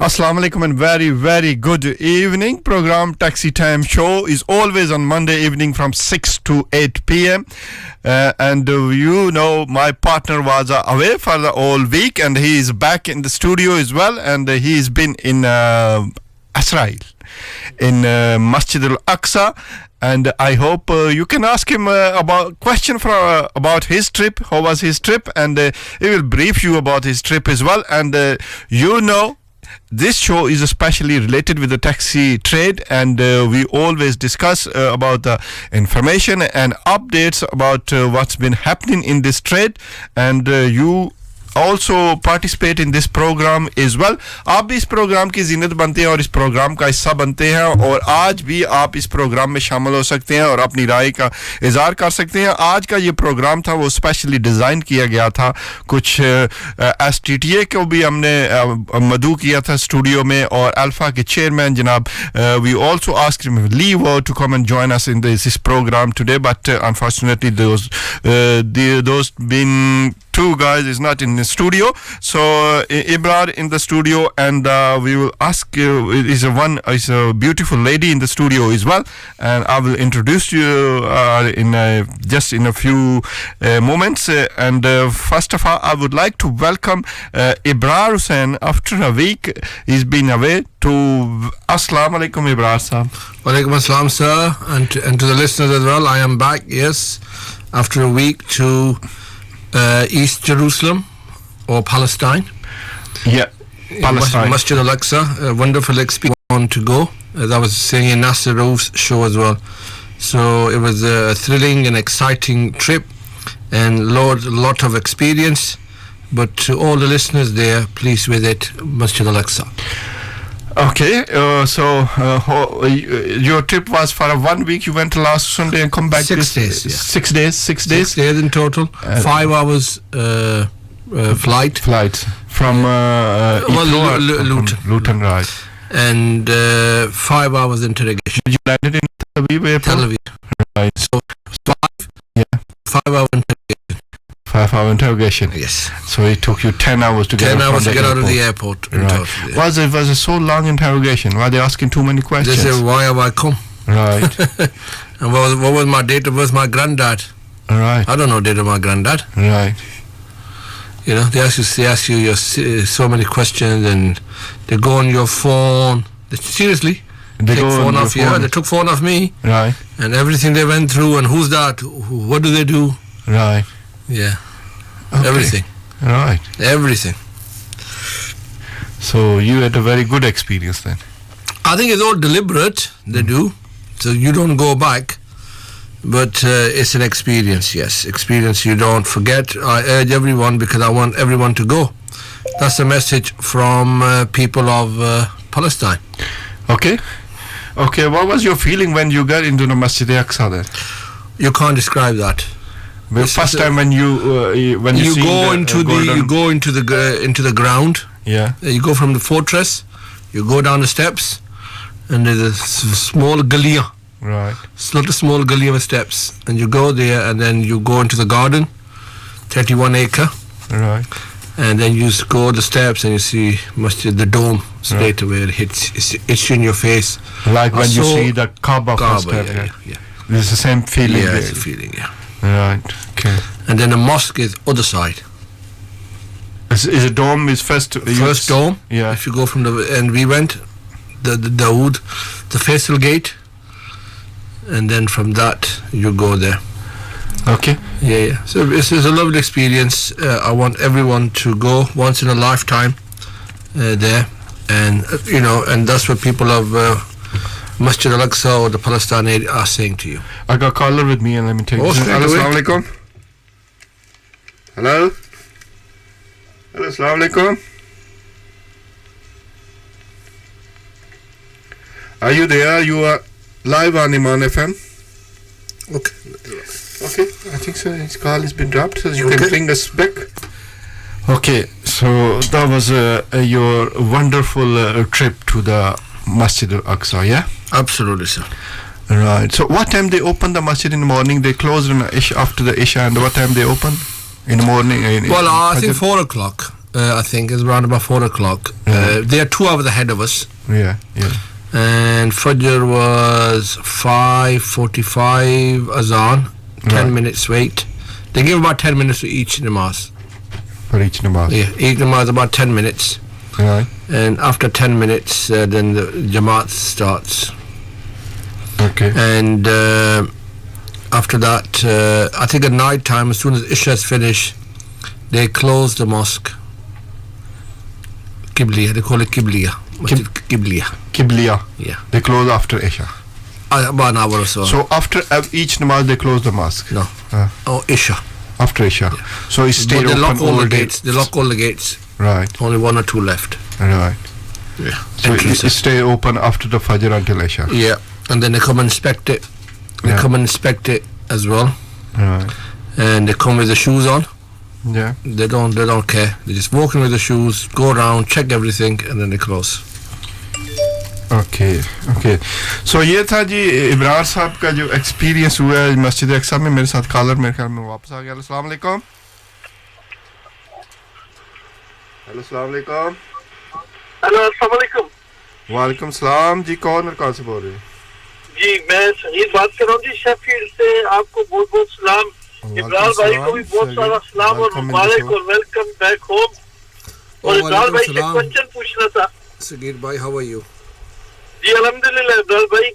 Assalamu alaikum and very, very good evening. Program Taxi Time Show is always on Monday evening from 6 to 8 p.m. You know, my partner was away for the whole week and he is back in the studio as well. And he's been in Israel, in Masjid al-Aqsa. And I hope you can ask him about question about his trip. How was his trip? And he will brief you about his trip as well. And you know, this show is especially related with the taxi trade, and we always discuss about the information and updates about what's been happening in this trade, and you also participate in this program as well. आप भी इस programme की ज़ीनत बनते हैं और इस programme का हिस्सा बनते हैं, और आज भी आप इस प्रोग्राम में शामिल हो सकते हैं और अपनी राय का इज़हार कर सकते हैं. आज का ये प्रोग्राम था वो स्पेशली डिज़ाइन किया गया था. कुछ STTA को भी हमने मदऊ किया था स्टूडियो में, और अल्फा के चेयरमैन जनाब we also asked him leave to come and join us in this program today, but unfortunately those been two guys is not in the studio, so Ibrar in the studio, and we will ask is a beautiful lady in the studio as well, and I will introduce you just in a few moments, and first of all I would like to welcome Ibrar Hussain after a week. He's been away to Assalamu alaikum Ibrar sahab. Wa alaikum assalam sir, and to the listeners as well. I am back, yes, after a week to East Jerusalem or Palestine. Yeah, Palestine. Masjid al-Aqsa, a wonderful experience to go. As I was saying in Nasser Rauf's show as well. So it was a thrilling and exciting trip and lot of experience. But to all the listeners there, please visit Masjid al-Aqsa. Okay, your trip was for 1 week. You went last Sunday and come back 6 days. Yeah. 6 days. 6 days. 6 days in total. 5 hours flight. From Luton, right? And 5 hours interrogation. You landed in Tel Aviv airport? Tel Aviv. Right. So 5 hour interrogation. 5 hour interrogation. Yes. So it took you 10 hours to get 10 out hours from to the get airport. out of the airport. In Right. total, yeah. Was it so long interrogation? Were they asking too many questions? They said, why have I come? Right. And what was my date of birth? My granddad. Right. I don't know date of my granddad. Right. You know, they ask you so many questions, and they go on your phone. Seriously. They take go phone on off your you. phone. They took phone off me. Right. And everything they went through, and who's that? What do they do? Right. Yeah. Okay. Everything. Right. Everything. So you had a very good experience then. I think it's all deliberate. They do. So you don't go back. But it's an experience, yes. Experience you don't forget. I urge everyone, because I want everyone to go. That's the message from people of Palestine. Okay. What was your feeling when you got into the Masjid al-Aqsa then? You can't describe that. The first time when you go into the ground. Yeah. You go from the fortress. You go down the steps, and there's a small galia. Right. It's not a small gully of steps, and you go there, and then you go into the garden, 31 acre. Right. And then you go the steps, and you see Masjid, the dome straight away. It hits you in your face. Like when you see the Kaaba first time. Yeah. It's the same feeling. Yeah, it's a feeling. Yeah. Right. Okay. And then the mosque is other side. Is a dome is first dome? Yeah. If you go from and we went the Dawood, the Faisal Gate. And then from that you go there. Okay. Yeah. So this is a lovely experience. I want everyone to go once in a lifetime there, and and that's what people of Masjid al-Aqsa or the Palestine area are saying to you. I got a caller with me, and let me take this. Assalamu alaikum. Hello. Assalamu alaikum. Are you there? You are live on Iman FM. Okay, I think so. His call has been dropped, so you can bring us back. Okay, so that was your wonderful trip to the Masjid al-Aqsa, yeah? Absolutely, sir. Right. So what time they open the masjid in the morning? They close after the Isha, and what time they open in the morning? Well, I think 4 o'clock. I think it's around about 4 o'clock. They are 2 hours ahead of us. Yeah. And Fajr was 5:45 azan, 10 minutes wait. They give about 10 minutes to each namaz. For each namaz. Yeah, each namaz about 10 minutes. Right. And after 10 minutes, then the Jamaat starts. Okay. And after that, I think at night time, as soon as Isha is finished, they close the mosque. Qibliya, they call it Qibliya. Masjid Qibliya. Qibliya. Yeah. They close after Isha. About an hour or so. So after each namaz they close the mosque. No. Isha. After Isha. Yeah. So it stayed But they open lock all all the day. gates. They lock all the gates. Right. Only 1 or 2 left. Right. Yeah. So it stay open after the Fajr until Isha. Yeah. And then they come and inspect it. They come and inspect it as well. Right. And they come with the shoes on. Yeah. They don't care. They just walk in with the shoes, go around, check everything, and then they close. Okay. So ये था जी इब्रार साहब का जो experience हुआ है मस्जिद अक्सा में. मेरे साथ कॉलर मेरे ख्याल में वापस आ गया. अस्सलाम वालेकुम. हेलो अस्सलाम वालेकुम. हेलो अस्सलाम वालेकुम. वालेकुम सलाम जी. कौन और कहाँ से बोल रहे हैं? जी मैं सहीद बात कर रहा हूँ जी शेफील्ड से. आपको बहुत बहुत सलाम. इब्रार भाई को भी बहुत सारा सलाम और मुबारक और वेलकम बैक होम. और इब्रार भाई से क्वेश्चन पूछना था. Sagir भाई, how are you? जी अल्हम्दुलिल्लाह इब्रार भाई.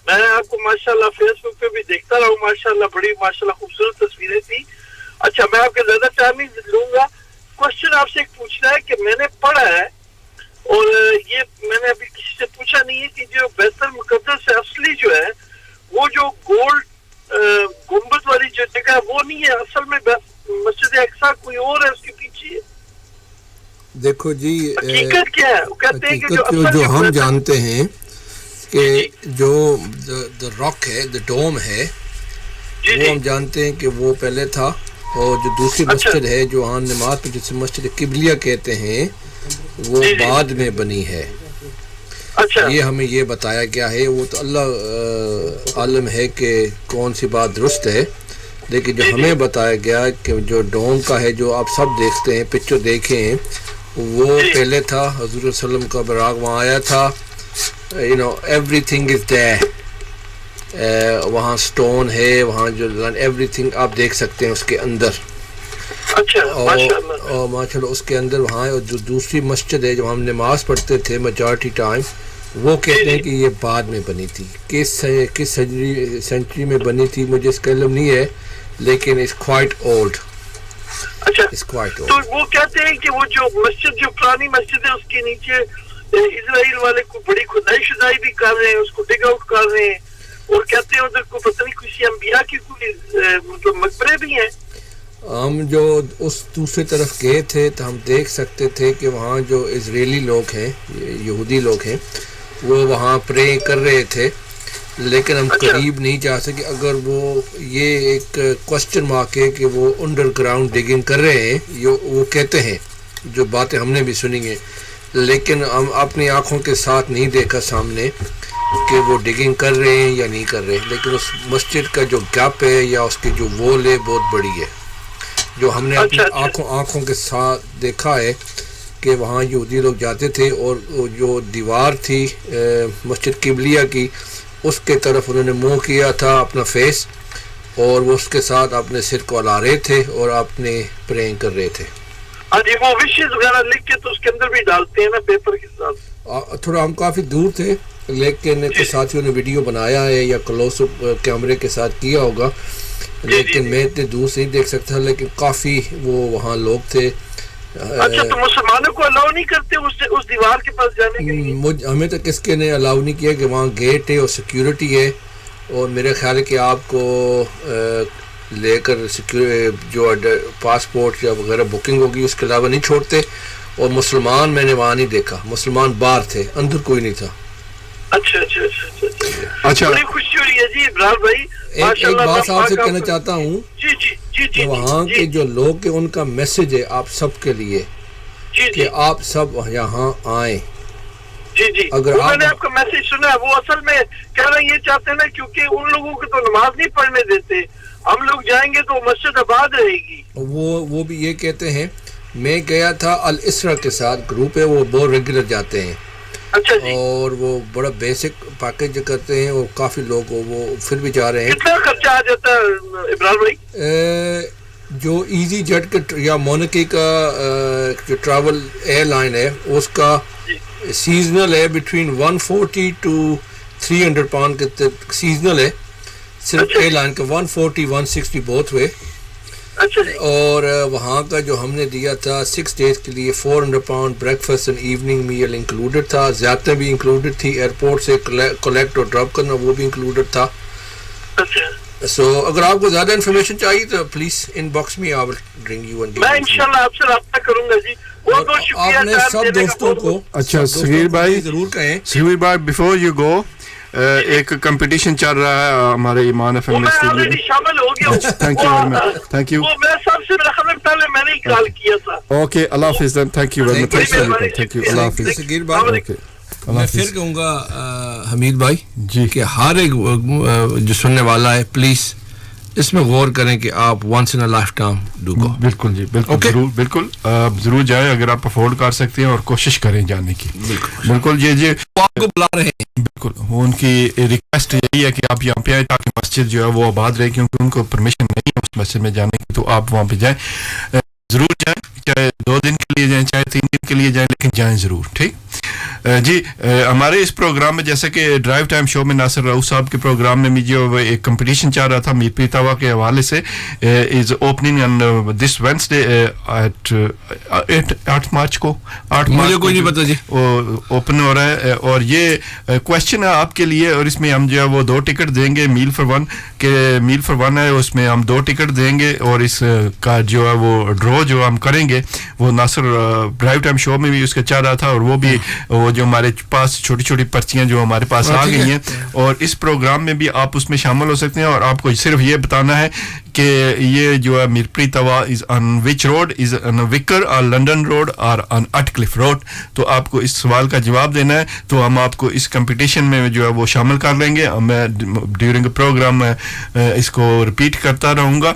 मैं आपको माशाल्लाह फेसबुक पे भी देखता रहा हूँ. माशाल्लाह बड़ी माशाल्लाह खूबसूरत तस्वीरें थी. अच्छा मैं आपके ज्यादा टाइम नहीं लूंगा. क्वेश्चन आपसे एक पूछना है कि मैंने पढ़ा है और ये मैंने अभी किसी से पूछा नहीं है कि जो बैतुल मुक़द्दस से असली जो है वो जो गोल्ड गुंबद वाली जो जगह वो नहीं है. असल में मस्जिद अक्सा कोई और है उसके पीछे. देखो जी, हकीकत क्या है? वो कहते हैं कि जो हम जानते हैं कि जो द रॉक है, द डोम है, वो हम जानते हैं कि वो पहले था. और जो दूसरी मस्जिद है जो हम नमाज पे जिसे मस्जिद किबलिया कहते हैं वो बाद में बनी है. अच्छा. ये हमें ये बताया गया है. वो तो अल्लाह आलम है कि कौन सी बात दुरुस्त है, लेकिन जो हमें बताया गया कि जो डोम का है जो आप सब देखते हैं, पिक्चर देखे हैं, वो पहले था. हुजूर सल्लम का बराग वहाँ आया था. Everything is there. वहाँ स्टोन है, वहाँ जो एवरीथिंग आप देख सकते हैं उसके अंदर. अच्छा. और माशाल्लाह उसके अंदर वहाँ. और जो दूसरी मस्जिद है जो हम नमाज पढ़ते थे मेजॉरिटी टाइम, वो कहते हैं कि ये बाद में बनी थी. किस सेंचुरी में बनी थी मुझे इसका इल्म नहीं है, लेकिन इट्स क्वाइट ओल्ड. अच्छा. It's quite old. तो वो कहते हैं कि वो जो मस्जिद जो पुरानी मस्जिद है उसके नीचे इजराइल वाले को बड़ी खुदाई शुदाई भी कर रहे हैं, उसको डिग आउट कर रहे हैं. और कहते हैं उधर को पता नहीं किसी अंबिया की कोई मतलब मकबरे भी हैं. हम जो उस दूसरी तरफ गए थे तो हम देख सकते थे कि वहाँ जो इजरायली लोग हैं, यहूदी लोग हैं, वो वहाँ प्रे कर रहे थे, लेकिन हम करीब नहीं जा सके. अगर वो ये एक क्वेश्चन मार्क है कि वो अंडरग्राउंड डिगिंग कर रहे हैं, वो कहते हैं, जो बातें हमने भी सुनी हैं, लेकिन हम अपनी आँखों के साथ नहीं देखा सामने कि वो डिगिंग कर रहे हैं या नहीं कर रहे. लेकिन उस मस्जिद का जो गैप है या उसकी जो वॉल है बहुत बड़ी है, जो हमने अपनी आँखों के साथ देखा है कि वहाँ यहूदी लोग जाते थे और जो दीवार थी मस्जिद किबलिया की, उसके तरफ उन्होंने मुंह किया था अपना फेस, और वो उसके साथ अपने सिर को हिला रहे थे और अपने प्रेइंग कर रहे थे. अरे वो विशेष वगैरह लिख के तो उसके अंदर भी डालते हैं ना पेपर के साथ. थोड़ा हम काफ़ी दूर थे, लेकिन कुछ साथियों ने वीडियो बनाया है या क्लोज कैमरे के साथ किया होगा, लेकिन मैं इतने दूर से ही देख सकता, लेकिन काफ़ी वो वहाँ लोग थे. अच्छा. तो मुसलमानों को अलाउ नहीं करते उस दीवार के पास जाने के लिए? हमें तो किसके ने अलाउ नहीं किया कि वहाँ गेट है और सिक्योरिटी है, और मेरे ख्याल है कि आपको लेकर जो पासपोर्ट या वगैरह बुकिंग होगी उसके अलावा नहीं छोड़ते. और मुसलमान मैंने वहाँ नहीं देखा. मुसलमान बाहर थे, अंदर कोई नहीं था. अच्छा. बड़ी खुशी हो रही है जी इब्रार भाई. एक बात आपसे कहना चाहता हूँ. जी. वहाँ के जो लोग हैं उनका मैसेज है आप सब के लिए कि आप सब यहाँ आए. जी. अगर मैंने आपका मैसेज सुना है, वो असल में कहना ये चाहते हैं ना, क्योंकि उन लोगों को तो नमाज नहीं पढ़ने देते. हम लोग जाएंगे तो मस्जिद आबाद रहेगी. वो भी ये कहते हैं मैं गया था अल इसरा के साथ, ग्रुप है, वो बहुत रेगुलर जाते हैं। अच्छा जी। और वो बड़ा बेसिक पैकेज करते हैं और काफ़ी लोग वो फिर भी जा रहे हैं। कितना खर्चा आ जाता है इमरान भाई? जो इजी जेट के या मोनाको का जो ट्रैवल एयरलाइन है उसका सीजनल है बिटवीन 140 to 300 पाउंड के सीजनल है सिर्फ एयरलाइन का, 140 160 बोथ वे। अच्छा जी। और वहाँ का जो हमने दिया था 6 डेज के लिए 400 pound breakfast and evening meal included था, ज़्यादा भी इंक्लूडेड थी, एयरपोर्ट से कलेक्ट और ड्रॉप करना वो भी इंक्लूडेड था। अच्छा। सो अगर आपको ज़्यादा इन्फॉर्मेशन चाहिए तो प्लीज़ इनबॉक्स में I will bring you and मैं इंशाल्लाह आपसे रब्ता करूंगा जी। बहुत बहुत शुक्रिया। आपने सब दोस्तों को अच्छा सगीर भाई जरूर कहें। सगीर भाई बिफोर यू गो एक कंपटीशन चल रहा है हमारे ईमान एफएम में स्टूडियो में। शामिल हो गया हूं। Thank you very much, thank you. वो मैं सबसे पहले मैंने ही कॉल किया था। ओके अल्लाह हाफिज़ then, thank you very much, thank you, अल्लाह हाफिज़। सगीर भाई ओके मैं फिर कहूँगा हमीद भाई जी कि हर एक जो सुनने वाला है प्लीज़ इसमें गौर करें कि आप once in a lifetime do go. बिल्कुल जी, बिल्कुल Okay. जरूर, बिल्कुल जरूर जाए अगर आप अफोर्ड कर सकते हैं और कोशिश करें जाने की। बिल्कुल जी वो आपको बुला रहे हैं। बिल्कुल वो उनकी रिक्वेस्ट यही है कि आप यहाँ पे आए ताकि मस्जिद जो है वो आबाद रहे, क्योंकि उनको परमिशन नहीं है उस मस्जिद में जाने की, तो आप वहाँ पे जाएं, ज़रूर जाएं, चाहे 2 दिन के लिए जाएं चाहे 3 दिन के लिए जाएं, लेकिन जाएं ज़रूर। ठीक जी। हमारे इस प्रोग्राम में जैसे कि ड्राइव टाइम शो में नासिर राउफ साहब के प्रोग्राम में भी जो एक कंपटीशन चल रहा था मीरपीर तवा के हवाले से, is opening on this Wednesday at 8 March को, 8 मार्च मुझे कोई नहीं पता जी, ओपन हो रहा है। और ये क्वेश्चन है आपके लिए, और इसमें हम जो है वो 2 टिकट देंगे मील फॉर वन के, मील फॉर वन है उसमें हम 2 टिकट देंगे, और इस का जो है वो ड्रॉ जो हम करेंगे वो नासिर ड्राइव टाइम शो में भी उसका चल रहा था, और वो भी वो जो हमारे पास छोटी छोटी पर्चियां जो हमारे पास आ गई हैं, और इस प्रोग्राम में भी आप उसमें शामिल हो सकते हैं। और आपको सिर्फ ये बताना है कि ये जो है Mirpuri Tawa is on which road, is on Wicker और लंदन रोड और ऑन अटक्लिफ रोड। तो आपको इस सवाल का जवाब देना है, तो हम आपको इस कंपटीशन में जो है वो शामिल कर लेंगे। मैं ड्यूरिंग प्रोग्राम इसको रिपीट करता रहूँगा,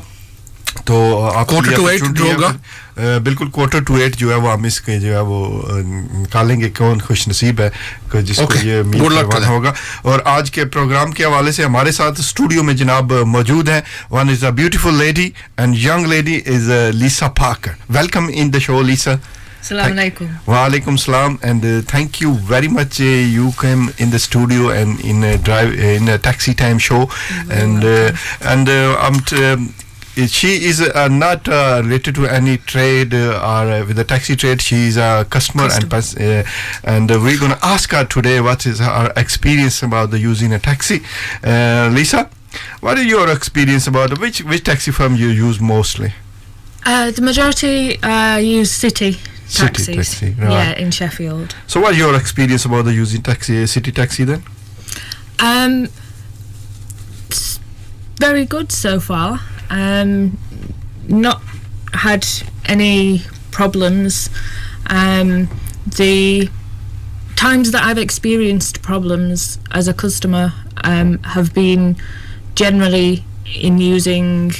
तो आप 4 to 8 होगा। बिल्कुल 4 to 8 जो है वो हम इसके जो है वो निकालेंगे कौन खुश नसीब है कि जिसको ये मील होगा। और आज के प्रोग्राम के हवाले से हमारे साथ स्टूडियो में जनाब मौजूद हैं। One is a beautiful lady and young lady is Lisa Parker. Welcome in the show Lisa. Assalamu alaikum. Wa alaikum salam, and thank you very much. You came in the studio and in a taxi time show, she is not related to any trade or with the taxi trade. She is a customer. And we're going to ask her today what is her experience about the using a taxi. Lisa, what is your experience about which taxi firm you use mostly? The majority use city taxis. Taxi, right. Yeah, in Sheffield. So what is your experience about the using city taxi then? Very good so far. Not had any problems. The times that I've experienced problems as a customer have been generally in using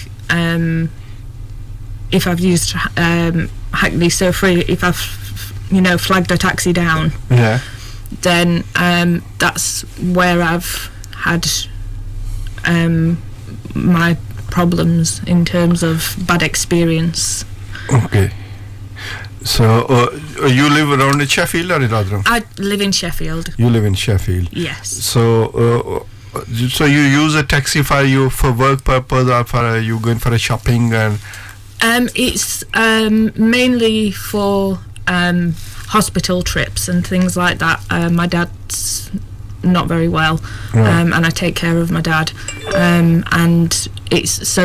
if I've used Hackney. So if I've flagged a taxi down, Yeah. then that's where I've had my problems in terms of bad experience. Okay. So you live around in Sheffield or in Rotherham? I live in Sheffield. You live in Sheffield. Yes. So you use a taxi for work purpose, or for you going for a shopping? And it's mainly for hospital trips and things like that. My dad's not very well, Right. and I take care of my dad, and it's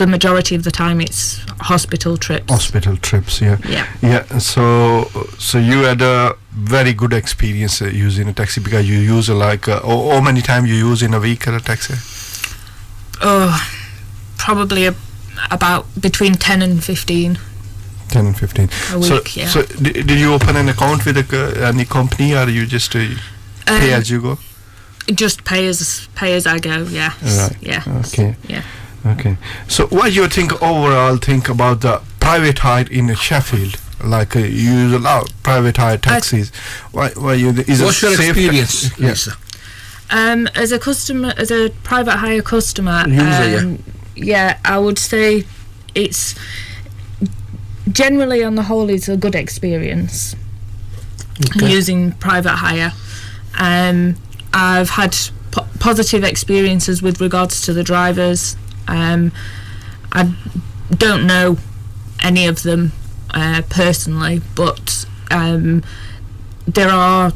the majority of the time it's hospital trips. Hospital trips, yeah. Yeah. So you had a very good experience using a taxi, because you use how many times you use in a week a taxi? Probably about between 10 and 15 10 and 15 a week. Yeah. So did you open an account with any company, or you just pay as you go? Just pay as I go. Yes. Right. Yes. Okay. Yeah. Okay. So what do you overall think about the private hire in Sheffield? like you use a lot of private hire taxis. Why you? Is What's your experience, Lisa? As a customer, as a private hire customer, User, yeah, I would say it's generally on the whole it's a good experience using private hire. I've had positive experiences with regards to the drivers. I don't know any of them personally, but there are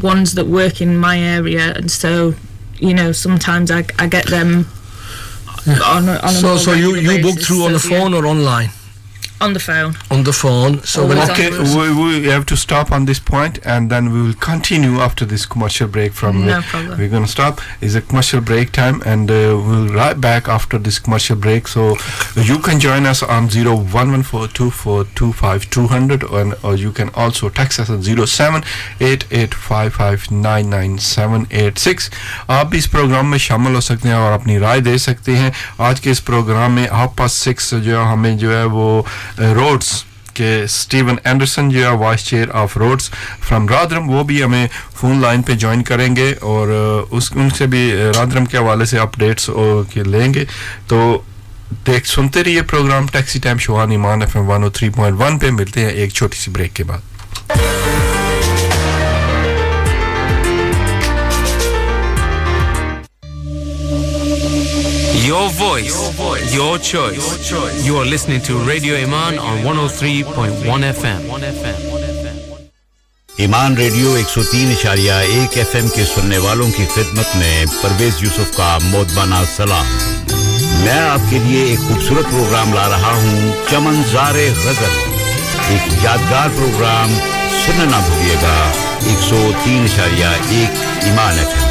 ones that work in my area, and so sometimes I get them on a So you book through on the phone or online? On the phone. On the phone. So when Okay, we have to stop on this point, and then we will continue after this commercial break. No problem. We're going to stop. It's a commercial break time, and we'll right back after this commercial break. So you can join us on 01142425200, or you can also text us at 0788559986. आप भी इस programme में शामिल हो सकते हैं और अपनी राय दे सकते हैं. आज के इस प्रोग्राम में 6:30 जो है हमें जो है वो रोड्स के स्टीवन एंडरसन जो है vice chair of roads from Rotherham, वो भी हमें फोन लाइन पे ज्वाइन करेंगे और उनसे भी रादरम के हवाले से अपडेट्स के लेंगे. तो सुनते रहिए programme taxi time show on Iman FM 103.1 पे. मिलते हैं एक छोटी सी ब्रेक के बाद. Your voice, your choice. You are listening to Radio Iman on 103.1 FM. Iman radio 103.1 FM के सुनने वालों की खिदमत में परवेज यूसुफ का मोदबाना सलाम. मैं आपके लिए एक खूबसूरत प्रोग्राम ला रहा हूं, चमनज़ारे गज़ल. एक यादगार प्रोग्राम सुनना ना भूलिएगा 103.1 ईमान FM.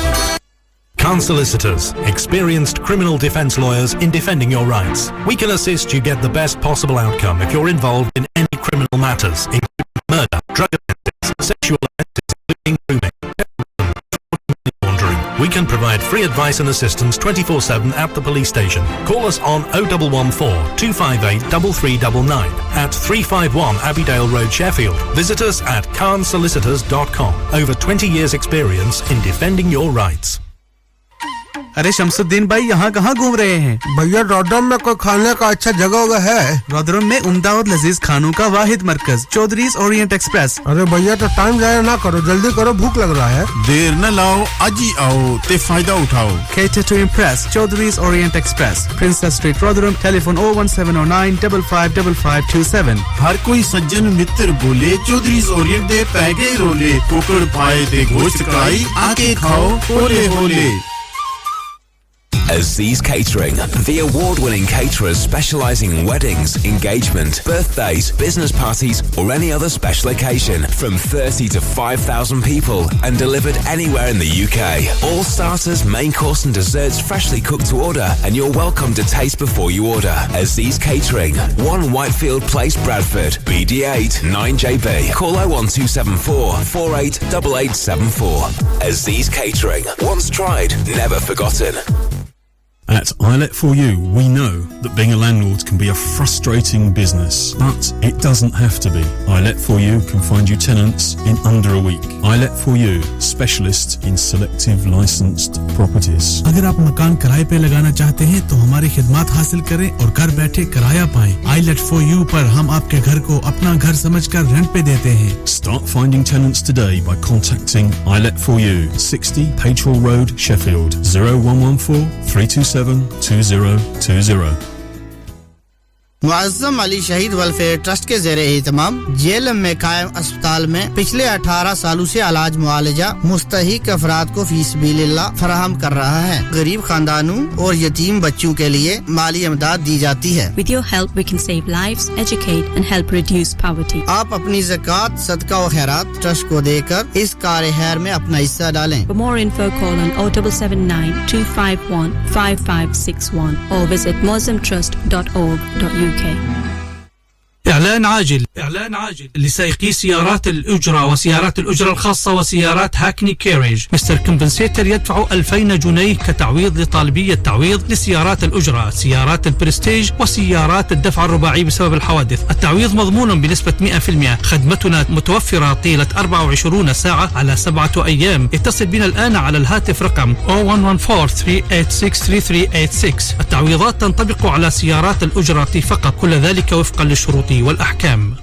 Khan Solicitors, experienced criminal defense lawyers in defending your rights. We can assist you get the best possible outcome if you're involved in any criminal matters, including murder, drug offences, sexual offences, including grooming, money laundering. We can provide free advice and assistance 24/7 at the police station. Call us on 0114 258 3399 at 351 Abbeydale Road, Sheffield. Visit us at khansolicitors.com. Over 20 years experience in defending your rights. अरे शमसुद्दीन भाई यहाँ कहाँ घूम रहे हैं? भैया रौदरम में कोई खाने का अच्छा जगह है? रौदरम में उम्दा और लजीज खानों का वाहिद मरकज चौधरीज ओरिएंट एक्सप्रेस. अरे भैया तो टाइम जाया ना करो, जल्दी करो, भूख लग रहा है. देर न लाओ, आज ही आओ ते फायदा उठाओ. Cater to impress. Chowdhury's Orient Express, Princess Street, Rotherham. Telephone 01709 555527. हर कोई सज्जन मित्र बोले चौधरीज ओरिएंट दे पैगे रोले, कुकड़ पाए दे गोश्त कढ़ाई, आके खाओ होले होले. Aziz Catering, the award-winning caterers specialising in weddings, engagement, birthdays, business parties or any other special occasion from 30 to 5,000 people and delivered anywhere in the UK. All starters, main course and desserts freshly cooked to order and you're welcome to taste before you order. Aziz Catering, 1 Whitefield Place, Bradford, BD8 9JB. Call 01274 488874. Aziz Catering, once tried, never forgotten. At iLet4U, we know that being a landlord can be a frustrating business, but it doesn't have to be. iLet4U can find you tenants in under a week. iLet4U, specialist in selective licensed properties. अगर आप मकान किराए पे लगाना चाहते हैं तो हमारी खिदमत हासिल करें और घर बैठे किराया पाएं. iLet4U पर हम आपके घर को अपना घर समझकर रेंट पे देते हैं. Start finding tenants today by contacting iLet4U, 60 Pagehall Road, Sheffield, 0114 327 2020. Muazzam Ali शहीद वेलफेयर ट्रस्ट के ज़ेरे एहतमाम जेल में कायम अस्पताल में पिछले 18 सालों से इलाज मुआलजा मुस्तहिक अफराद को फीसबिलिल्लाह फराहम कर रहा है. गरीब खानदानों और यतीम बच्चों के लिए माली इमदाद दी जाती है. With your help we can save lives, educate and help reduce poverty. आप अपनी ज़कात, सदका और खैरात ट्रस्ट को देकर इस कार्य खैर में अपना हिस्सा डालें. For more info call on 0779 251 5561 or visit muslimtrust.org.uk. إعلان عاجل لسائقي سيارات الأجرة وسيارات الأجرة الخاصة وسيارات هاكني كاريج. مستر كومبنسيتر يدفع 2000 جنيه كتعويض لطالبي التعويض لسيارات الأجرة، سيارات البرستيج وسيارات الدفع الرباعي بسبب الحوادث. التعويض مضمون بنسبة 100%. خدمتنا متوفرة طيلة 24 ساعة على 7 أيام. اتصل بنا الآن على الهاتف رقم 0114-386-3386. التعويضات تنطبق على سيارات الأجرة فقط، كل ذلك وفقا للشروط والأحكام.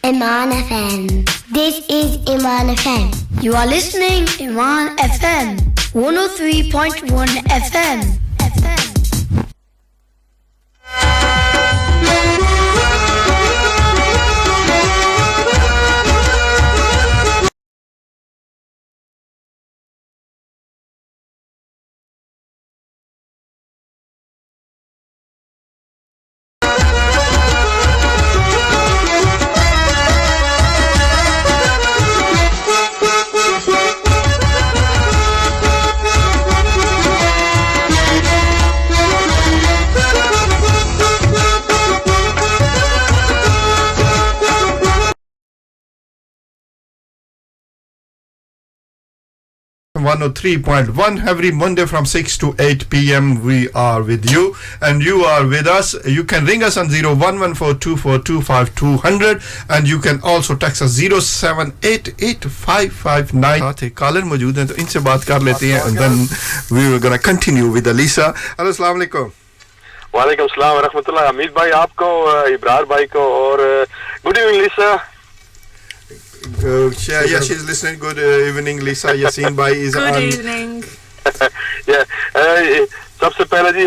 Iman FM. This is Iman FM. You are listening Iman FM 103.1 FM. .1 every Monday from 6 to 8 p.m. we are with you and you are with us. You can ring us on 01142425200 and you can also text us 0788559. caller मौजूद हैं तो इनसे बात कर लेते हैं and then we are going to continue with Alisa. Hello, अस्सलाम वालेकुम. वालेकुम सलाम व रहमतुल्लाह. अमीद भाई आपको, इब्रार भाई को और good evening Lisa. Yeah, she's listening. Good evening, Lisa. Yasin bhai is on. Good evening. Yeah. सबसे पहले जी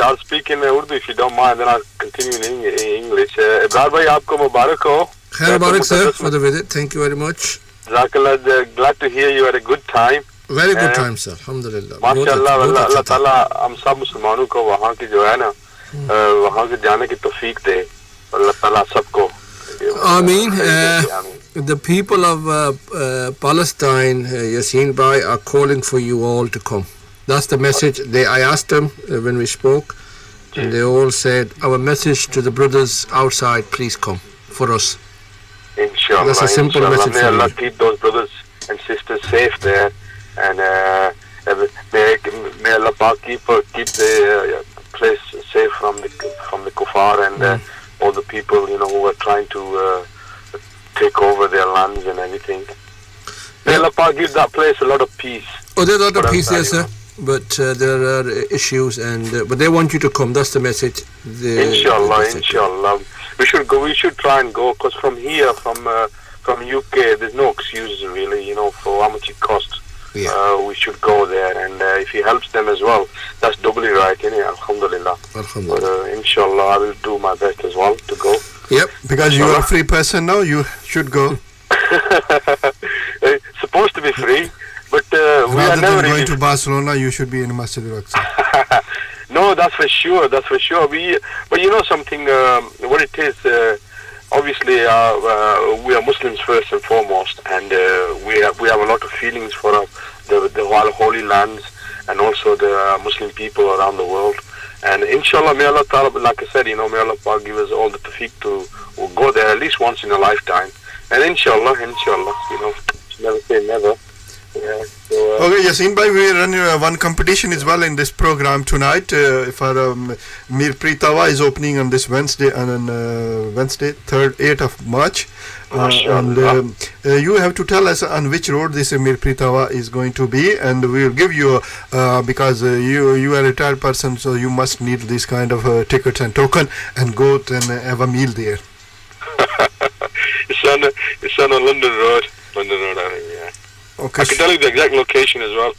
I'll speak in Urdu if you don't mind, then I'll continue in English. Ibrar भाई आपको मुबारक हो. खैर मुबारक sir for the visit. Thank you very much. Jazakallah. Glad to hear you had a good time. Very good time sir. Alhamdulillah. माशाअल्लाह अल्लाह ताला हम सब मुसलमानों को वहाँ की जो है ना वहाँ के जाने की तौफीक दे. अल्लाह ताला सबको. Ameen. The people of Palestine, Yasin Bhai, are calling for you all to come. That's the message. I asked them when we spoke, and they all said, our message to the brothers outside, please come for us. Inshallah. That's a simple message. May Allah keep those brothers and sisters safe there, and may Allah keep the place safe from the kuffar and all the people who are trying to take over their lands and everything. May Allah give that place a lot of peace. Oh, there's a lot of peace there, sir. But there are issues, but they want you to come. That's the message. Inshallah. We should go. We should try and go, because from here, from UK, there's no excuses really. For how much it costs. Yeah. We should go there, and if he helps them as well, that's doubly right. Alhamdulillah. But inshallah, I will do my best as well to go. Yep. Because you are a free person now, you should go. It's supposed to be free, but we are rather never than going to Barcelona, you should be in Masjid al-Aqsa. No, that's for sure. But you know something, what it is, obviously we are Muslims first and foremost, and we have a lot of feelings for the holy lands and also the Muslim people around the world. And inshallah, may Allah Ta'ala, like I said, may Allah Ta'ala give us all the tawfiq to go there at least once in a lifetime. And inshallah, never say never. Yeah, so, okay, Yasin bhai, we run one competition as well in this program tonight. For Mir Pritawa is opening on this Wednesday, and on Wednesday, 8th of March. And you have to tell us on which road this Mir Pritawa is going to be, and we will give you because you are a retired person, so you must need this kind of tickets and token and go and have a meal there. It's on a London Road, I think, yeah. Okay. I can tell you the exact location as well.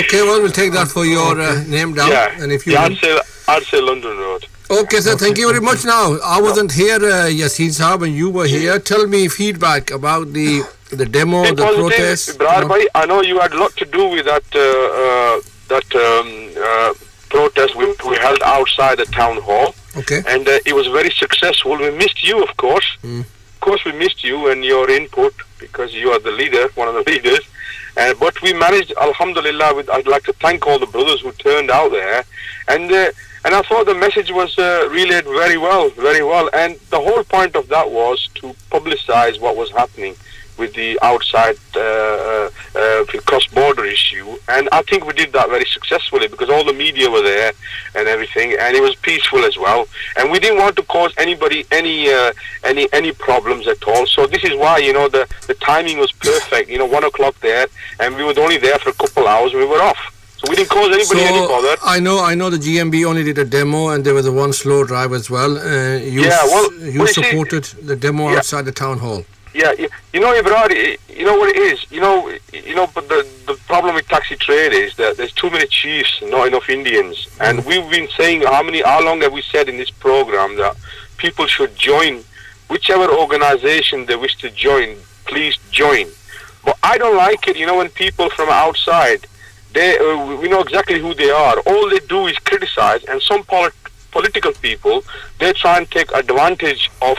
Okay, well, we'll take that for your name down. Yeah, and if you I'd say London Road. Okay, sir, thank you very much. Now, I wasn't here, Yasin Saab, and you were here. Tell me feedback about the demo, the protest. Ibrar bhai, I know you had a lot to do with that protest we held outside the town hall. Okay. And it was very successful. We missed you, of course. Of course, we missed you and your input, because you are the leader, one of the leaders. But we managed, alhamdulillah. I'd like to thank all the brothers who turned out there, and I thought the message was relayed very well. And the whole point of that was to publicize what was happening with the outside cross-border issue, and I think we did that very successfully because all the media were there and everything, and it was peaceful as well. And we didn't want to cause anybody any problems at all. So this is why the timing was perfect. 1 o'clock there, and we were only there for a couple hours. And we were off. So we didn't cause anybody any bother. I know the GMB only did a demo, and there was a one slow drive as well. You supported the demo outside the town hall. Yeah, Ibrahim, you know what it is. But the problem with taxi trade is that there's too many chiefs, not enough Indians. And we've been saying how long have we said in this program that people should join whichever organization they wish to join. Please join. But I don't like it. When people from outside, we know exactly who they are. All they do is criticize, and some political people, they try and take advantage of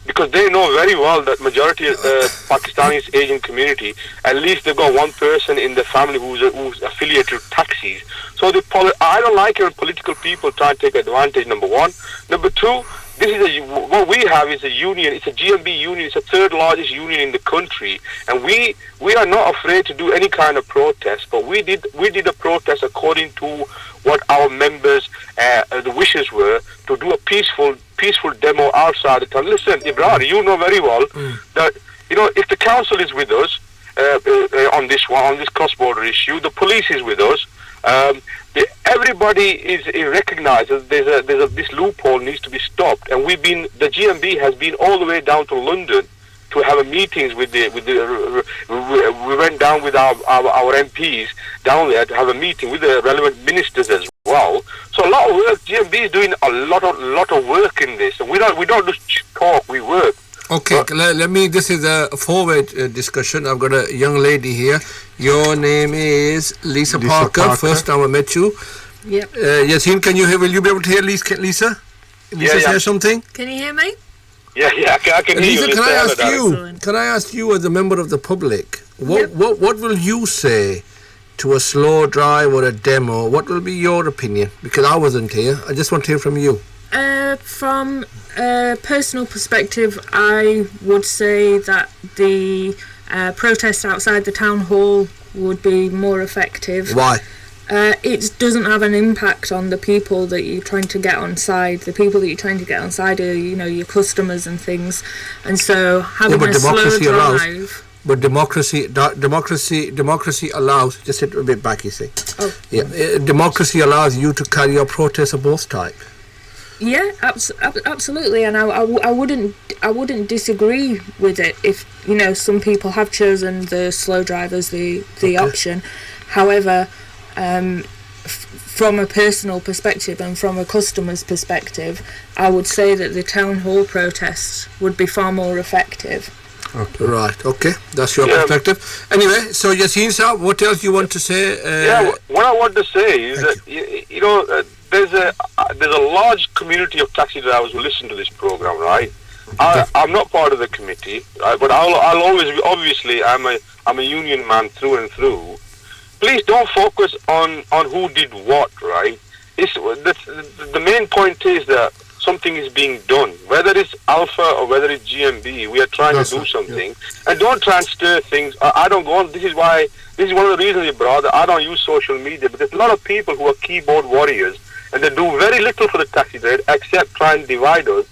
because they know very well that majority of Pakistanis Asian community, at least they've got one person in the family who's affiliated with taxis. So I don't like it when political people try and take advantage. Number one. Number two, what we have is a union. It's a GMB union. It's the third largest union in the country, and we are not afraid to do any kind of protest. But we did a protest according to what our members' the wishes were, to do a peaceful demo outside the town. Listen, Ibrahim, you know very well that if the council is with us on this cross-border issue, the police is with us. Everybody recognizes this loophole needs to be stopped, and the GMB has been all the way down to London to have meetings we went down with our MPs down there to have a meeting with the relevant ministers as well. So a lot of work. GMB is doing a lot of work in this, and we don't just talk, we work. Okay, let me. This is a forward discussion. I've got a young lady here. Your name is Lisa Parker. First time I met you. Yep. Yasin, will you be able to hear Lisa? Lisa say something? Can you hear me? Yeah, I can hear you. Lisa, can I ask you as a member of the public, what will you say to a slow drive or a demo? What will be your opinion? Because I wasn't here. I just want to hear from you. From a personal perspective, I would say that the protest outside the town hall would be more effective. Why? It doesn't have an impact on the people that you're trying to get on side. The people that you're trying to get on side are, your customers and things. And so having a slow drive... But democracy allows... Just sit a bit back, you see. Oh. Yeah, democracy allows you to carry your protests of both types. Yeah, absolutely, and I wouldn't disagree with it if some people have chosen the slow drive as the option. However, from a personal perspective and from a customer's perspective, I would say that the town hall protests would be far more effective. Okay. Right. Okay, that's your perspective. Anyway, so Yasin Saab, what else you want to say? What I want to say is that there's a large community of taxi drivers who listen to this program, right? I'm not part of the committee, but I'll always be. Obviously, I'm a union man through and through. Please don't focus on who did what, right? The main point is that something is being done, whether it's Alpha or whether it's GMB. We are trying to do something, and don't try and stir things. I don't go on. This is one of the reasons, brother. I don't use social media because a lot of people who are keyboard warriors, and they do very little for the taxi trade except try and divide us.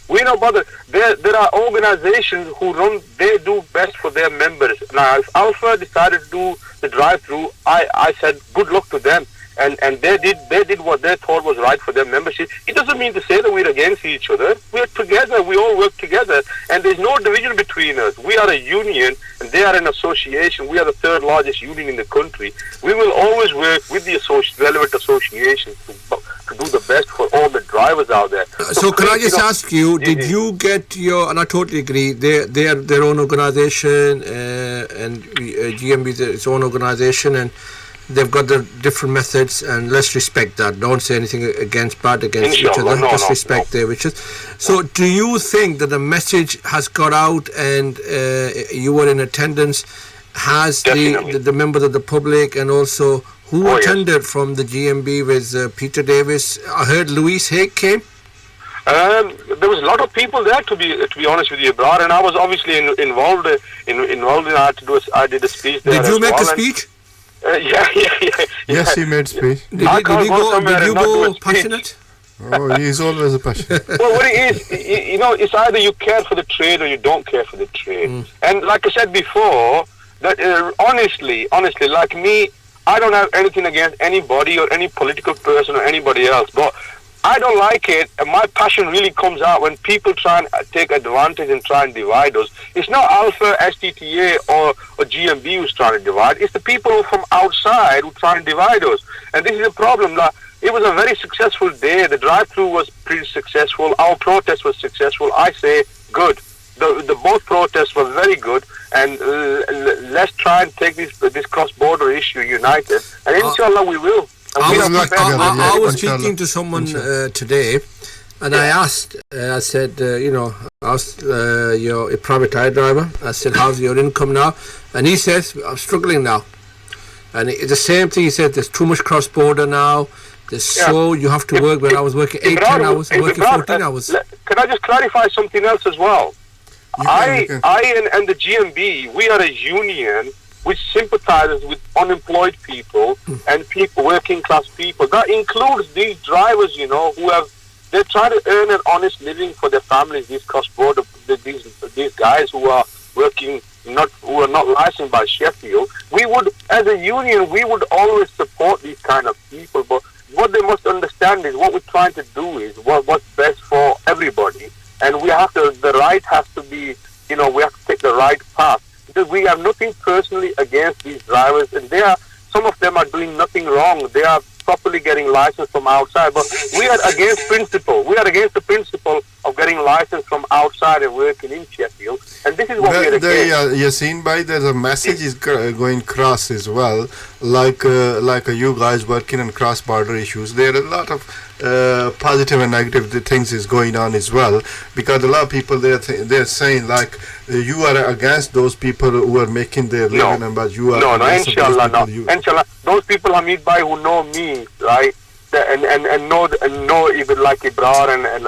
We know, brother, there are organizations who they do best for their members. Now, if Alpha decided to do the drive-through, I said good luck to them. And they did what they thought was right for their membership. It doesn't mean to say that we're against each other. We're together. We all work together. And there's no division between us. We are a union, and they are an association. We are the third largest union in the country. We will always work with the relevant associations to do the best for all the drivers out there. So can I just ask you, did you get your, and I totally agree, they are their own organization, and GMB is its own organization, and they've got the different methods, and let's respect that. Don't say anything against each other. Just respect their wishes. So do you think that the message has got out, and you were in attendance, has the members of the public and also who attended from the GMB with Peter Davis? I heard Louise Haig came. There was a lot of people there, to be honest with you, Ibrahim, and I was obviously involved in I did a speech there. Did you make a speech? Yeah. Yes, he made speech. Did you go passionate? Oh, he's always a passionate. Well, what it is, it's either you care for the trade or you don't care for the trade. And like I said before, that honestly, like me, I don't have anything against anybody or any political person or anybody else, but I don't like it, and my passion really comes out when people try and take advantage and try and divide us. It's not Alpha, STTA or GMB who's trying to divide. It's the people from outside who try and divide us. And this is a problem. It was a very successful day. The drive-through was pretty successful. Our protest was successful. I say good. The both protests were very good. And let's try and take this cross-border issue united. And inshallah we will. I was speaking to someone today, and I asked, I said, you're a private hire driver. I said, how's your income now? And he says, I'm struggling now. And it's the same thing. He said, there's too much cross-border now. You have to work. When I was working 8-10 hours, I'm working 14 hours. Can I just clarify something else as well? I and the GMB, we are a union which sympathizes with unemployed people and people, working class people. That includes these drivers, they're trying to earn an honest living for their families, these cross-border, these guys who are working, who are not licensed by Sheffield. We would, as a union, we would always support these kind of people, but what they must understand is what we're trying to do is what's best for everybody. And the right has to be, we have to take the right path. Because we have nothing personally against these drivers, and some of them are doing nothing wrong. They are properly getting license from outside, but we are against principle. We are against the principle of getting license from outside and working in Sheffield, and this is what we are against. Yassine bhai, there's a message is going across as well, like you guys working on cross-border issues. There are a lot of positive and negative things is going on as well, because a lot of people they're saying like you are against those people who are making their living, but you are inshallah those people Hamid bhai who know me, right, and know even like Ibrahim and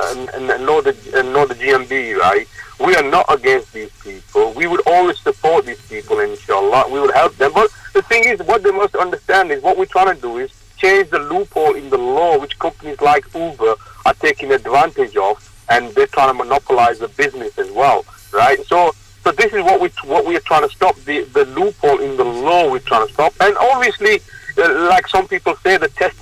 know the GMB, right. We are not against these people. We would always support these people, inshallah. We would help them. But the thing is, what they must understand is what we're trying to do is change the loophole in the law which companies like Uber are taking advantage of, and they're trying to monopolize the business as well, right? So this is what we are trying to stop, the loophole in the law we're trying to stop. And obviously, like some people say, the test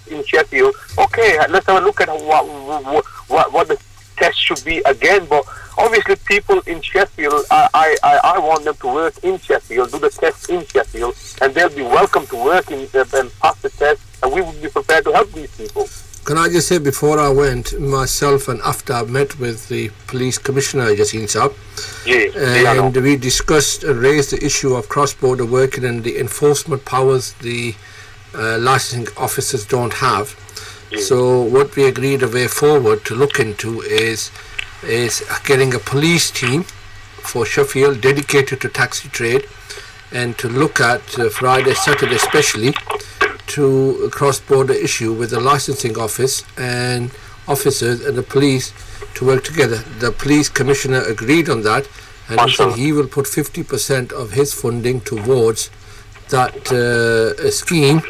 in Sheffield, okay, let's have a look at what the test should be again. But obviously people in Sheffield, I want them to work in Sheffield, do the test in Sheffield, and they'll be welcome to work and pass the test, and we would be prepared to help these people. Can I just say, before I went, myself and after I met with the police commissioner, Yassine Saab, and we discussed and raised the issue of cross-border working and the enforcement powers the licensing officers don't have. So what we agreed a way forward to look into is getting a police team for Sheffield dedicated to taxi trade, and to look at Friday, Saturday especially, to a cross-border issue with the licensing office and officers and the police to work together. The police commissioner agreed on that, and he said he will put 50% of his funding towards that scheme,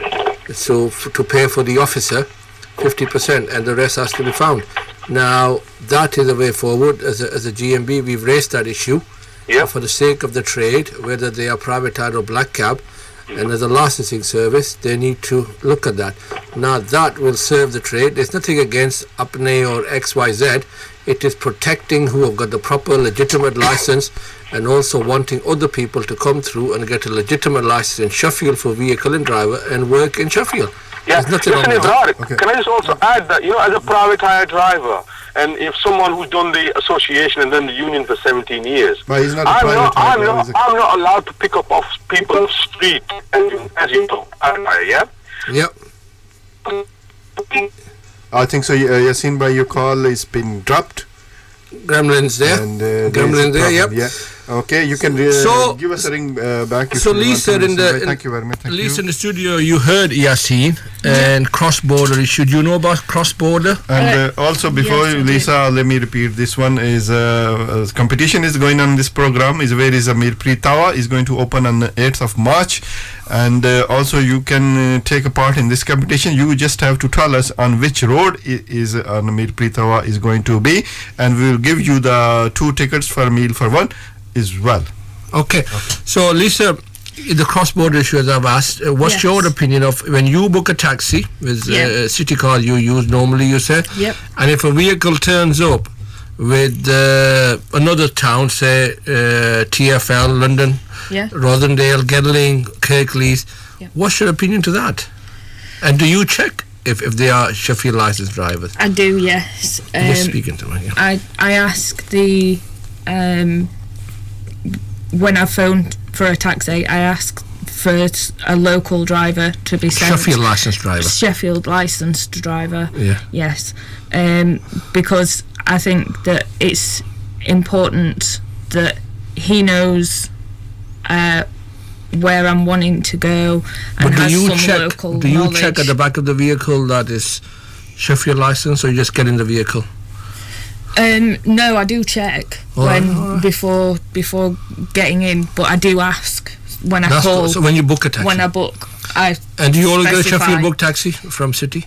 so to pay for the officer 50%, and the rest has to be found. Now that is a way forward. As a GMB, we've raised that issue for the sake of the trade, whether they are private hire or black cab, and as a licensing service they need to look at that. Now that will serve the trade. There's nothing against Apne or XYZ. It is protecting who have got the proper legitimate license, and also wanting other people to come through and get a legitimate license in Sheffield for vehicle and driver and work in Sheffield. Yeah, listen, can I just also add that, as a private hire driver, and if someone who's done the association and then the union for 17 years, I'm not allowed to pick up off people on the street, and as you know, Yep. I think so. Yassine bhai, your call has been dropped. Gremlins there. And, Gremlins there, yep. Yeah. Okay, you can So- give us a ring back. If So you want Lisa, to in the thank you very much. Thank Lisa you. in the studio, you heard Yasin and cross-border issue. Do you know about cross-border? And also before yes, I do. Lisa, let me repeat this one is competition is going on in this program is where is Amir Tawa is going to open on the 8th of March, and also you can take a part in this competition. You just have to tell us on which road is Amir Tawa is going to be, and we will give you the 2 tickets for a meal for one as well. Okay. So Lisa, the cross-border issue, as I've asked, what's Yes. your opinion of when you book a taxi with Yeah. city card you use normally, you say, Yep. and if a vehicle turns up with another town, say TFL, London, Yeah. Rosendale, Gedling, Kirklees, Yep. what's your opinion to that? And do you check if they are Sheffield licensed drivers? I do, yes. Just speaking to me. Yeah. I ask the when I phoned for a taxi, I ask for a local driver to be sent. Sheffield licensed driver. Sheffield licensed driver. Yeah. Yes, because I think that it's important that he knows where I'm wanting to go and But do has you some check? local Do you knowledge. check at the back of the vehicle that is Sheffield license, or you just get in the vehicle? No, I do check before getting in, but I do ask when I That's call. good. So when you book a taxi. When I book, I And do you always get a specify. Sheffield book taxi from City?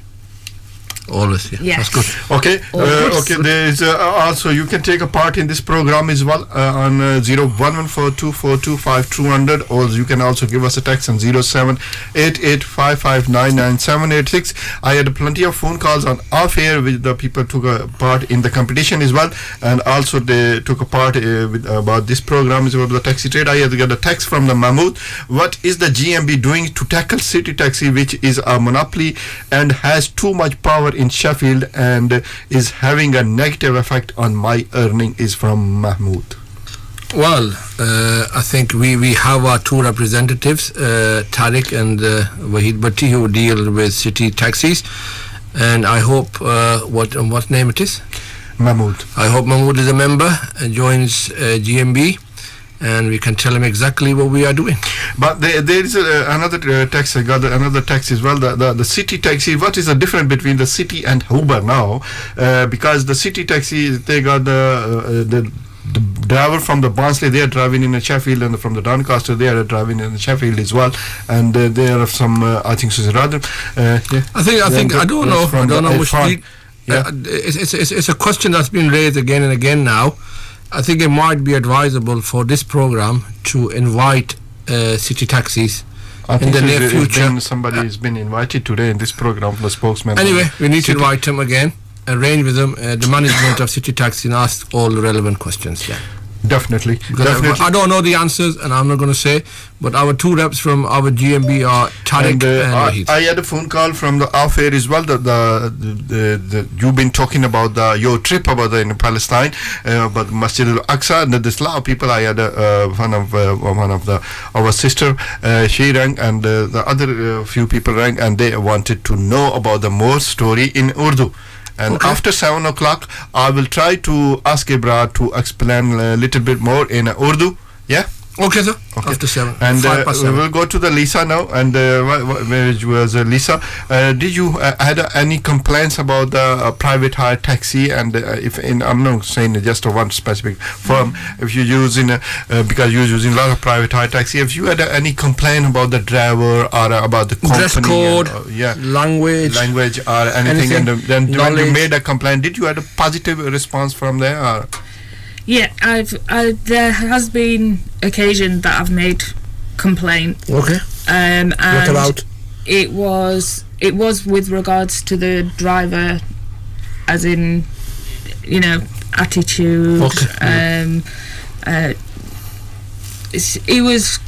Always, yeah. Yes. That's good. Okay, okay. There is also you can take a part in this program as well on 01142425200, or you can also give us a text on 078855999786. I had plenty of phone calls on off air with the people took a part in the competition as well, and also they took a part with about this program is about the taxi trade. I had got a text from the Mahmood. What is the GMB doing to tackle city taxi, which is a monopoly and has too much power in Sheffield and is having a negative effect on my earning? Is from Mahmood. Well, I think we have our 2 representatives, Tariq and Wahid Bhatti, who deal with city taxis, and I hope what name it is? Mahmood. I hope Mahmood is a member and joins GMB, and we can tell him exactly what we are doing. But there is another taxi. I got another taxi as well. The city taxi. What is the difference between the city and Uber now? Because the city taxi, they got the driver from the Barnsley, they are driving in Sheffield, and from the Doncaster, they are driving in Sheffield as well. And there are some, I think, so rather. I think I don't know which. It's a question that's been raised again and again now. I think it might be advisable for this program to invite city taxis in the near future. Somebody has been invited today in this program, the spokesman. Anyway, we need to invite them again, arrange with them the management of city taxi, and ask all the relevant questions. Yeah. Definitely. I don't know the answers, and I'm not going to say, but our 2 reps from our GMB are Tariq and Wahid. I had a phone call from the off air as well. The you've been talking about your trip about in Palestine, about Masjid al-Aqsa, and there's a lot of people. I had one of our sister, she rang, and the other few people rang, and they wanted to know about the more story in Urdu. And after 7 o'clock, I will try to ask Ibra to explain a little bit more in Urdu. Yeah? Okay, sir. Okay. After 7. And 7. we'll go to the Lisa now. And where was Lisa? Did you had any complaints about the private hire taxi? And I'm not saying just one specific firm. If you're using because you're using a lot of private hire taxi, if you had any complaint about the driver or about the company, dress code, language, or anything, and then when you made a complaint, did you have a positive response from there? Or? Yeah, there has been occasion that I've made complaint. Okay. And what about? It was with regards to the driver, as in, attitude. Okay. He was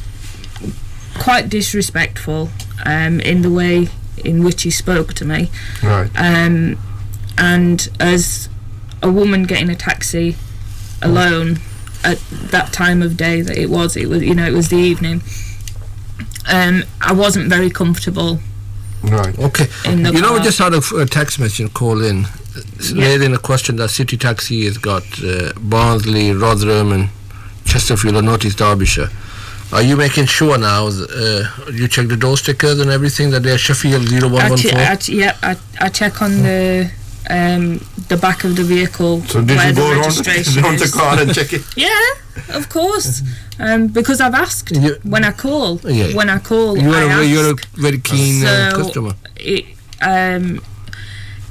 quite disrespectful in the way in which he spoke to me. Right. And as a woman getting a taxi alone at that time of day that it was it was the evening, I wasn't very comfortable. Right. Okay. In the we car. just had a text message call in. raising a question that City Taxi has got Barnsley, Rotherham and Chesterfield or North East Derbyshire. Are you making sure now, you check the door stickers and everything, that they're Sheffield 0114? I check on the back of the vehicle. So did where you go the around the car and check it? Yeah, of course. Because I've asked when I call. Yeah. When I call, you're a very keen customer.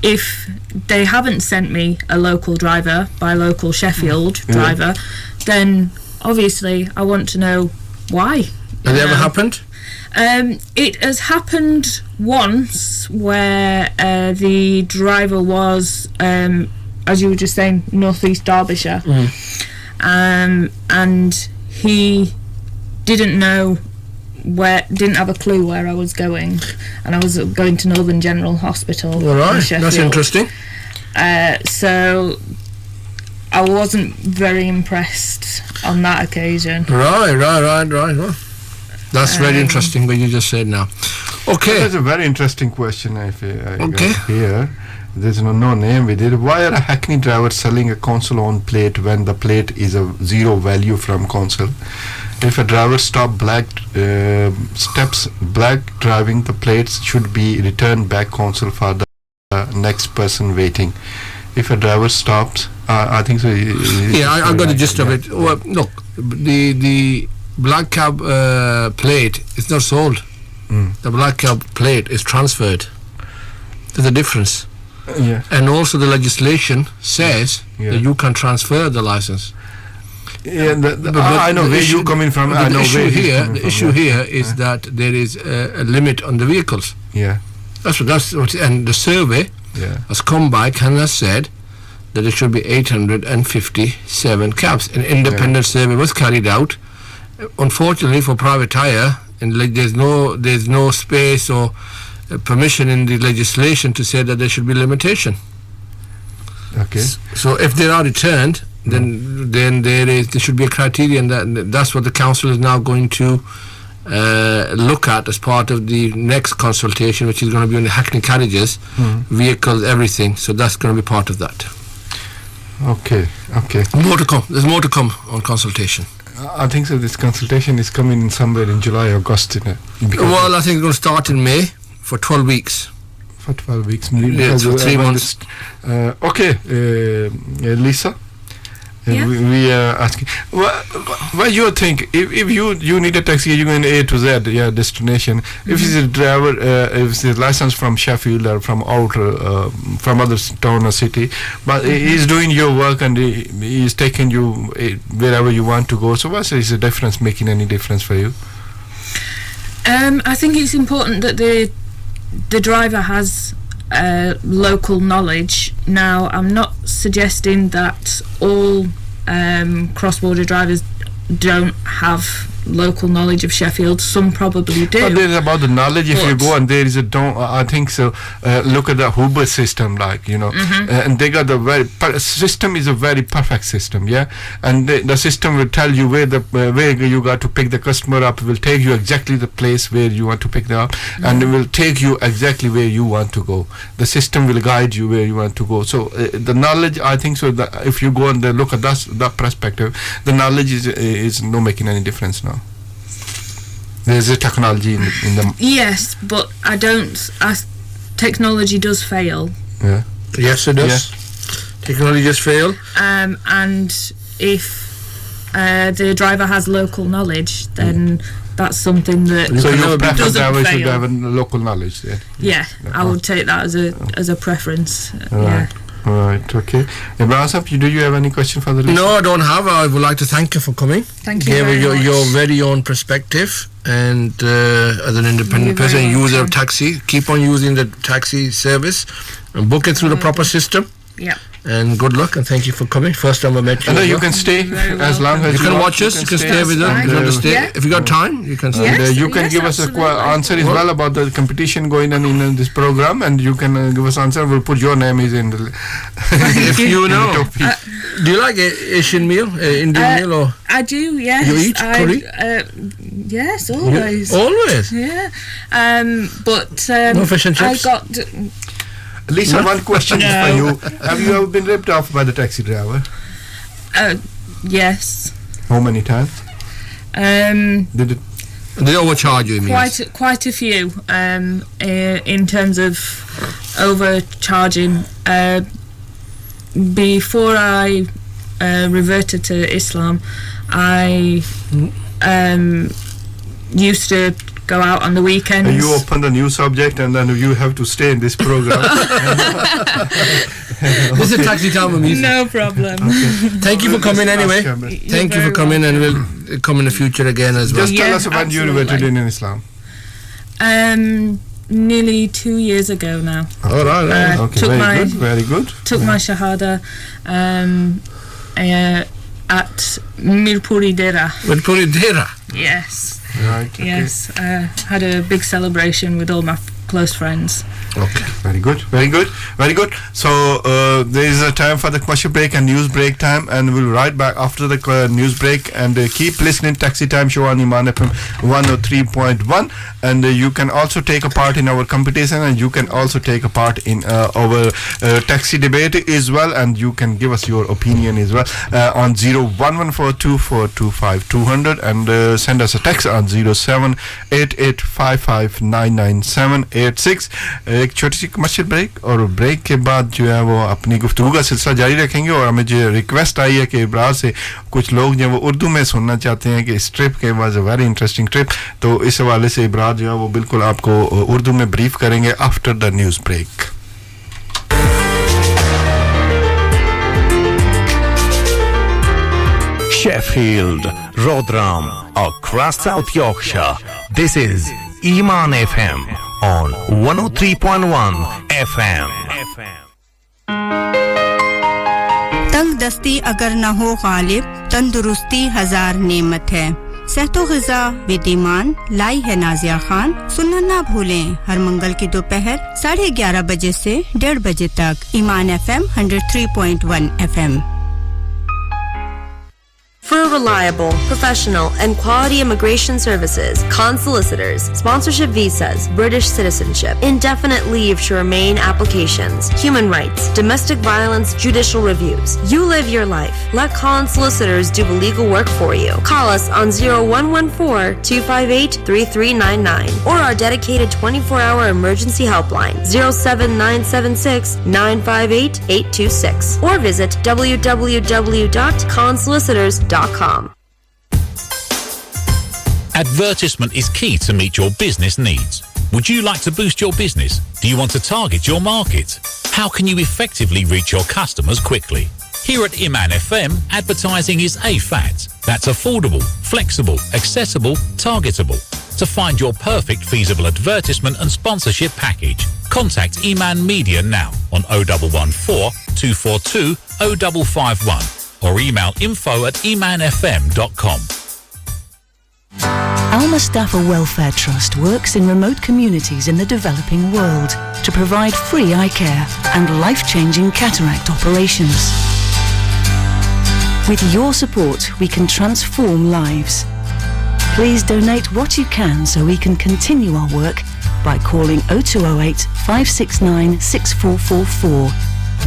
If they haven't sent me a local driver, by local Sheffield driver, then obviously I want to know why. Has it ever happened? It has happened once where the driver was, as you were just saying, North East Derbyshire, and he didn't have a clue where I was going, and I was going to Northern General Hospital. All right, that's interesting. So I wasn't very impressed on that occasion. Right. That's very interesting what you just said now. Okay. That's a very interesting question. I got here. There's no name with it. Why are a Hackney drivers selling a console on plate when the plate is a zero value from console? If a driver steps black driving, the plates should be returned back console for the next person waiting. If a driver stops, I think so. I got the gist of it. Well, look, the black cab plate is not sold. The black cab plate is transferred. There's a difference. And also the legislation says that you can transfer the license. I know where you're coming from. The issue here is that there is a limit on the vehicles. That's what. And the survey has come back and has said that there should be 857 cabs. An independent survey was carried out. Unfortunately, for private hire, and there's no space or permission in the legislation to say that there should be limitation. Okay. So if they are returned, then there should be a criterion that's what the council is now going to look at as part of the next consultation, which is going to be on the Hackney carriages, vehicles, everything. So that's going to be part of that. Okay. More to come. There's more to come on consultation. I think so. This consultation is coming somewhere in July, August. Well, I think it's going to start in May for 12 weeks. For 12 weeks. Yeah, for 3 months. Lisa. We are asking. What you think? If you need a taxi, you're going A to Z, destination. If it's a driver, if it's a license from Sheffield or from outer, from other town or city, but he's doing your work and he's taking you wherever you want to go. So what is the difference? Making any difference for you? I think it's important that the driver has local knowledge. Now, I'm not suggesting that all cross-border drivers don't have local knowledge of Sheffield. Some probably do. But there is about the knowledge. If you go and there is I think so. Look at the Uber system, and they got the system is a very perfect system, and the system will tell you where you got to pick the customer up. It will take you exactly the place where you want to pick them up, and it will take you exactly where you want to go. The system will guide you where you want to go. So the knowledge, I think so. That if you go and look at that perspective, the knowledge is not making any difference now. There's a technology in the Yes, but I don't. Technology does fail. Yeah. Yes, it does. Technology does fail. And if the driver has local knowledge, then that's something that so your preference driver fail. should have a local knowledge. Yeah, I would take that as a preference. Right, okay. Ibrahim, do you have any question for the listener? No, I don't have. I would like to thank you for coming. Thank you very much. Your very own perspective, and as an independent person, user of taxi, keep on using the taxi service and book it through the proper system. Yeah. And good luck, and thank you for coming. First time I met you. And you can stay as long as you can watch us. You can stay with us. You want to stay? If you got time, you can stay. And you can give us an answer as well about the competition going on in this program, and you can give us answer. We'll put your name is in the if you know. Do you like Asian meal, Indian meal, or? I do. Yes. You eat curry? Yes, always. Always. Yeah. But no fish and chips. Lisa, one question for you. Have you ever been ripped off by the taxi driver? Yes. How many times? Did they overcharge you? Quite a few. In terms of overcharging. Before I reverted to Islam, I used to go out on the weekends. You opened a new subject and then you have to stay in this program. This is taxi time with me. No problem. Okay. Thank you for coming anyway. Thank you for coming and we'll come in the future again as well. Just tell us when you reverted in Islam. Nearly 2 years ago now. All right. Okay, very good. Took my Shahada at Mirpuri Dera. Mirpuri Dera? Yes. Right. Okay. Yes. Had a big celebration with all my close friends. Okay. Very good. So there is a time for the commercial break and news break time, and we'll right back after the news break. And keep listening. Taxi Time Show on Iman FM 103.1, and you can also take a part in our competition, and you can also take a part in our taxi debate as well, and you can give us your opinion as well on 01142425200 and send us a text on 07885599786. एक छोटी सी commercial break और break के बाद जो है वो अपनी गुफ्तगू का सिलसिला जारी रखेंगे और हमें जो रिक्वेस्ट आई है कि इब्रार से कुछ लोग जो वो उर्दू में सुनना चाहते हैं कि इस ट्रिप के was a very interesting trip तो इस हवाले से इब्रार जो है वो बिल्कुल आपको उर्दू में ब्रीफ करेंगे after the news break Sheffield, Rotherham, across South Yorkshire. This is Iman FM on 103.1 FM. तंगदस्ती अगर न हो गालिब तंदुरुस्ती हजार नेमत है सेहतो ग़िज़ा विद ईमान लाई है नाज़िया खान सुनना ना भूलें हर मंगल की दोपहर 11:30 बजे से 1:30 बजे तक ईमान FM 103.1 FM. For reliable, professional, and quality immigration services, consulators, sponsorship visas, British citizenship, indefinite leave to remain applications, human rights, domestic violence, judicial reviews. You live your life. Let Consulators do the legal work for you. Call us on 0114-258-3399 or our dedicated 24-hour emergency helpline 07976 958 826 or visit www.consulators.com. Advertisement is key to meet your business needs. Would you like to boost your business? Do you want to target your market? How can you effectively reach your customers quickly? Here at Iman FM, advertising is a fact. That's affordable, flexible, accessible, targetable. To find your perfect feasible advertisement and sponsorship package, contact Iman Media now on 0114 242 0551 or email info@imanfm.com. Al Mustafa Welfare Trust works in remote communities in the developing world to provide free eye care and life-changing cataract operations. With your support, we can transform lives. Please donate what you can so we can continue our work by calling 0208 569 6444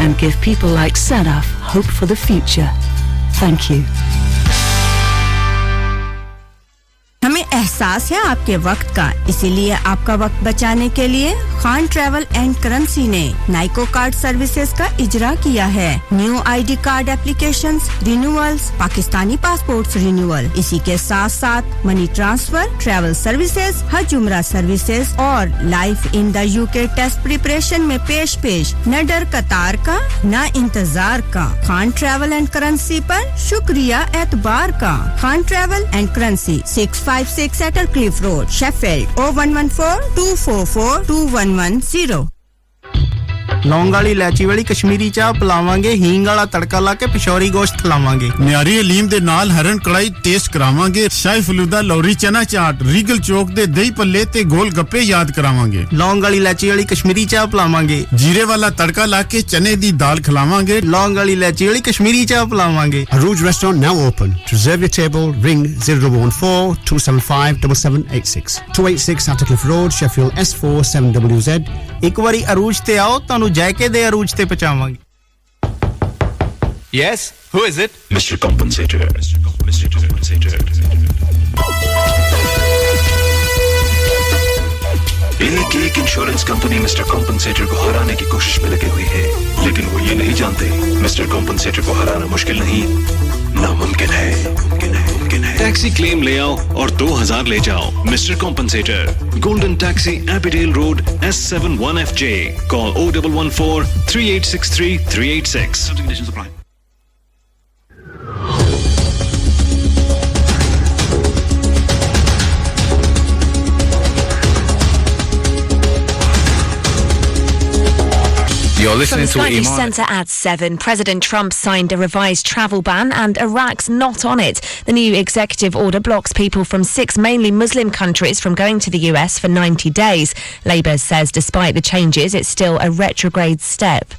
and give people like Sadaf hope for the future. Thank you. हमें एहसास है आपके वक्त का इसीलिए आपका वक्त बचाने के लिए खान ट्रैवल एंड करेंसी ने नाइको कार्ड सर्विसेज का इजरा किया है new ID card applications renewals Pakistani passports renewal इसी के साथ-साथ मनी ट्रांसफर ट्रैवल सर्विसेज हज उम्रा सर्विसेज और life in the UK test preparation में पेश न डर कतार का न इंतजार का खान ट्रैवल एंड करेंसी पर शुक्रिया एतबार का Khan travel and currency 656 Attercliff Road, Sheffield, 01424421110. लौंग वाली इलायची वाली कश्मीरी चाह पिलावांगे हींग वाला तड़का ला के पिशौरी गोश्त खिलावांगे नियारी हलीम दे नाल हरन कढ़ाई टेस्ट करावांगे शाही फलूदा लौरी चना चाट रीगल चौक दे दही पल्ले ते गोल गप्पे याद करावांगे लौंग वाली इलायची वाली कश्मीरी चाह पिलावांगे जीरे वाला तड़का ला के चने दी दाल खिलावांगे लौंग वाली इलायची वाली कश्मीरी चाह पिलावांगे Arooj restaurant now open to reserve your table ring 0114 275 7786 286 Attercliff Road Sheffield S4 7WZ ਇੱਕ ਵਾਰੀ ਅਰੂਜ ਤੇ ਆਓ ਤੁਹਾਨੂੰ ਜਾਇਕੇ ਦੇ ਅਰੂਜ ਤੇ ਪਹੁੰਚਾਵਾਂਗੇ Yes, who is it? Mr. Compensator. Mr. Compensator. एक इंश्योरेंस कंपनी मिस्टर कॉम्पनसेटर को हराने की कोशिश में लगी हुई है, लेकिन वो ये नहीं जानते मिस्टर कॉम्पनसेटर को हराना मुश्किल नहीं, नामुमकिन है। मुमकिन है। टैक्सी क्लेम ले आओ और 2000 ले जाओ। Mister compensator, golden taxi, Abbeydale road, S71FJ. Call 0114 3863 386. Conditions apply. You're listening From the to Sky News Centre at 7, President Trump signed a revised travel ban and Iraq's not on it. The new executive order blocks people from 6 mainly Muslim countries from going to the US for 90 days. Labour says despite the changes, it's still a retrograde step.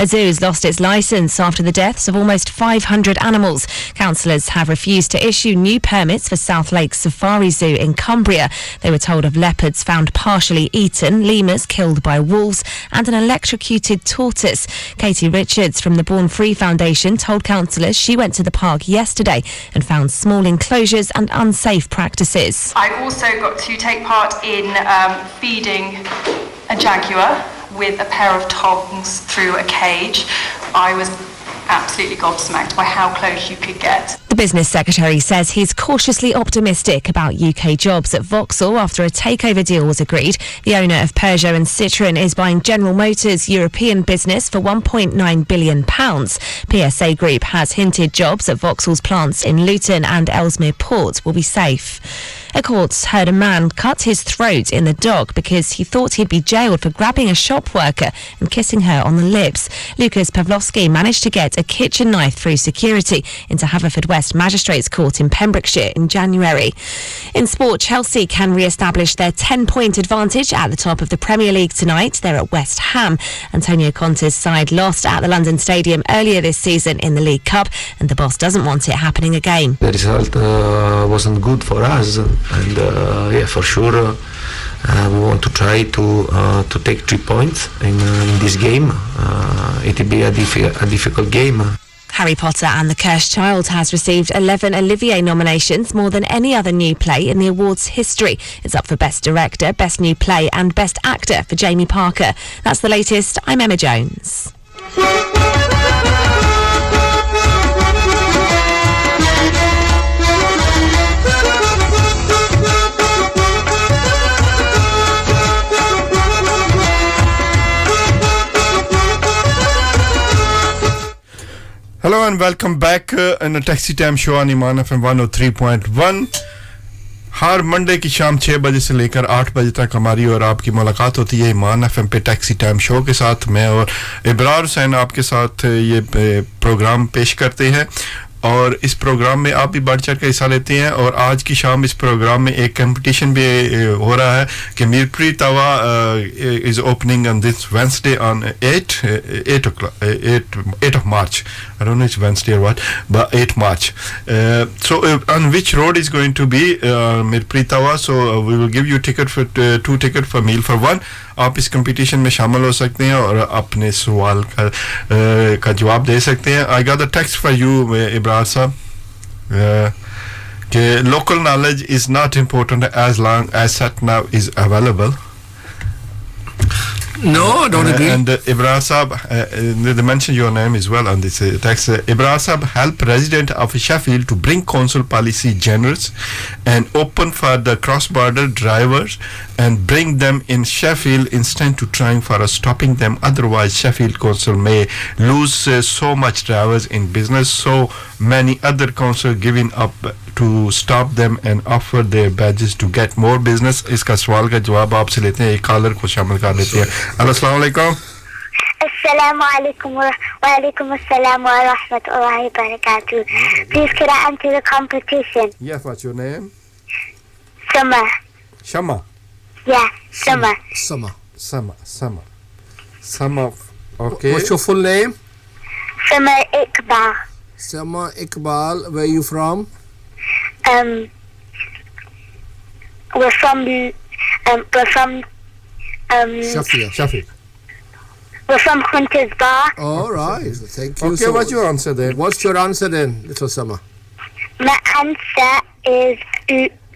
A zoo has lost its licence after the deaths of almost 500 animals. Councillors have refused to issue new permits for South Lakes Safari Zoo in Cumbria. They were told of leopards found partially eaten, lemurs killed by wolves and an electrocuted tortoise. Katie Richards from the Born Free Foundation told councillors she went to the park yesterday and found small enclosures and unsafe practices. I also got to take part in feeding a jaguar with a pair of tongs through a cage. I was absolutely gobsmacked by how close you could get. The business secretary says he's cautiously optimistic about UK jobs at Vauxhall after a takeover deal was agreed. The owner of Peugeot and Citroën is buying General Motors' European business for £1.9 billion. PSA Group has hinted jobs at Vauxhall's plants in Luton and Ellesmere Port will be safe. A court heard a man cut his throat in the dock because he thought he'd be jailed for grabbing a shop worker and kissing her on the lips. Lucas Pavlovsky managed to get a kitchen knife through security into Haverfordwest Magistrates Court in Pembrokeshire in January. In sport, Chelsea can re-establish their 10-point advantage at the top of the Premier League tonight. They're at West Ham. Antonio Conte's side lost at the London Stadium earlier this season in the League Cup, and the boss doesn't want it happening again. The result wasn't good for us, and yeah, for sure we want to try to take 3 points in this game. It will be a difficult game. Harry Potter and the Cursed Child has received 11 Olivier nominations, more than any other new play in the award's history. It's up for Best Director, Best New Play and Best Actor for Jamie Parker. That's the latest. I'm Emma Jones. Hello and welcome back in a Taxi Time show on Iman FM 103.1. Her Monday की शाम 6 बजे से लेकर 8 बजे तक हमारी और आपकी मुलाकात होती है ईमान एफएम पे टैक्सी टाइम शो के साथ. मैं और इब्रार हुसैन आपके साथ ये प्रोग्राम पेश करते हैं और इस प्रोग्राम में आप भी बढ़ चढ़ कर हिस्सा लेते हैं. और आज की शाम इस प्रोग्राम में एक कंपटीशन भी हो रहा है कि Mirpuri Tawa is opening on this Wednesday on 8 of March. I don't know it's Wednesday or what, but 8 March. So on which road is going to be Mirpuri Tawa? So we will give you ticket for 2 ticket for meal for 1. आप इस competition में शामिल हो सकते हैं और अपने सवाल का जवाब दे सकते हैं. I got a text for you, Ibrar साहब, कि local knowledge is not important as long as SatNav is available. No, I don't agree. And Ibrahim Saab, they mention your name as well on this text. Ibrahim Saab help resident of Sheffield to bring council policy generous and open for the cross-border drivers and bring them in Sheffield instead to trying for stopping them. Otherwise, Sheffield Council may lose so much drivers in business. So many other councils giving up to stop them and offer their badges to get more business. इसका सवाल का जवाब आपसे लेते हैं. एक collar को शामिल कर लेते हैं. अस्सलाम वालेकुम. Assalamu alaikum wa alaikum assalam wa rahmatullahi wa barakatuh. Please could I enter the competition? Yes, what's your name? Summer. Shama. Yeah, Summer. Summer. Okay. What's your full name? Summer Iqbal. Summer Iqbal. Where are you from? We're from Sheffield. We're from Hunters Bar. All right. Thank you. Okay, what's your answer then? What's your answer then, little Summer? My answer is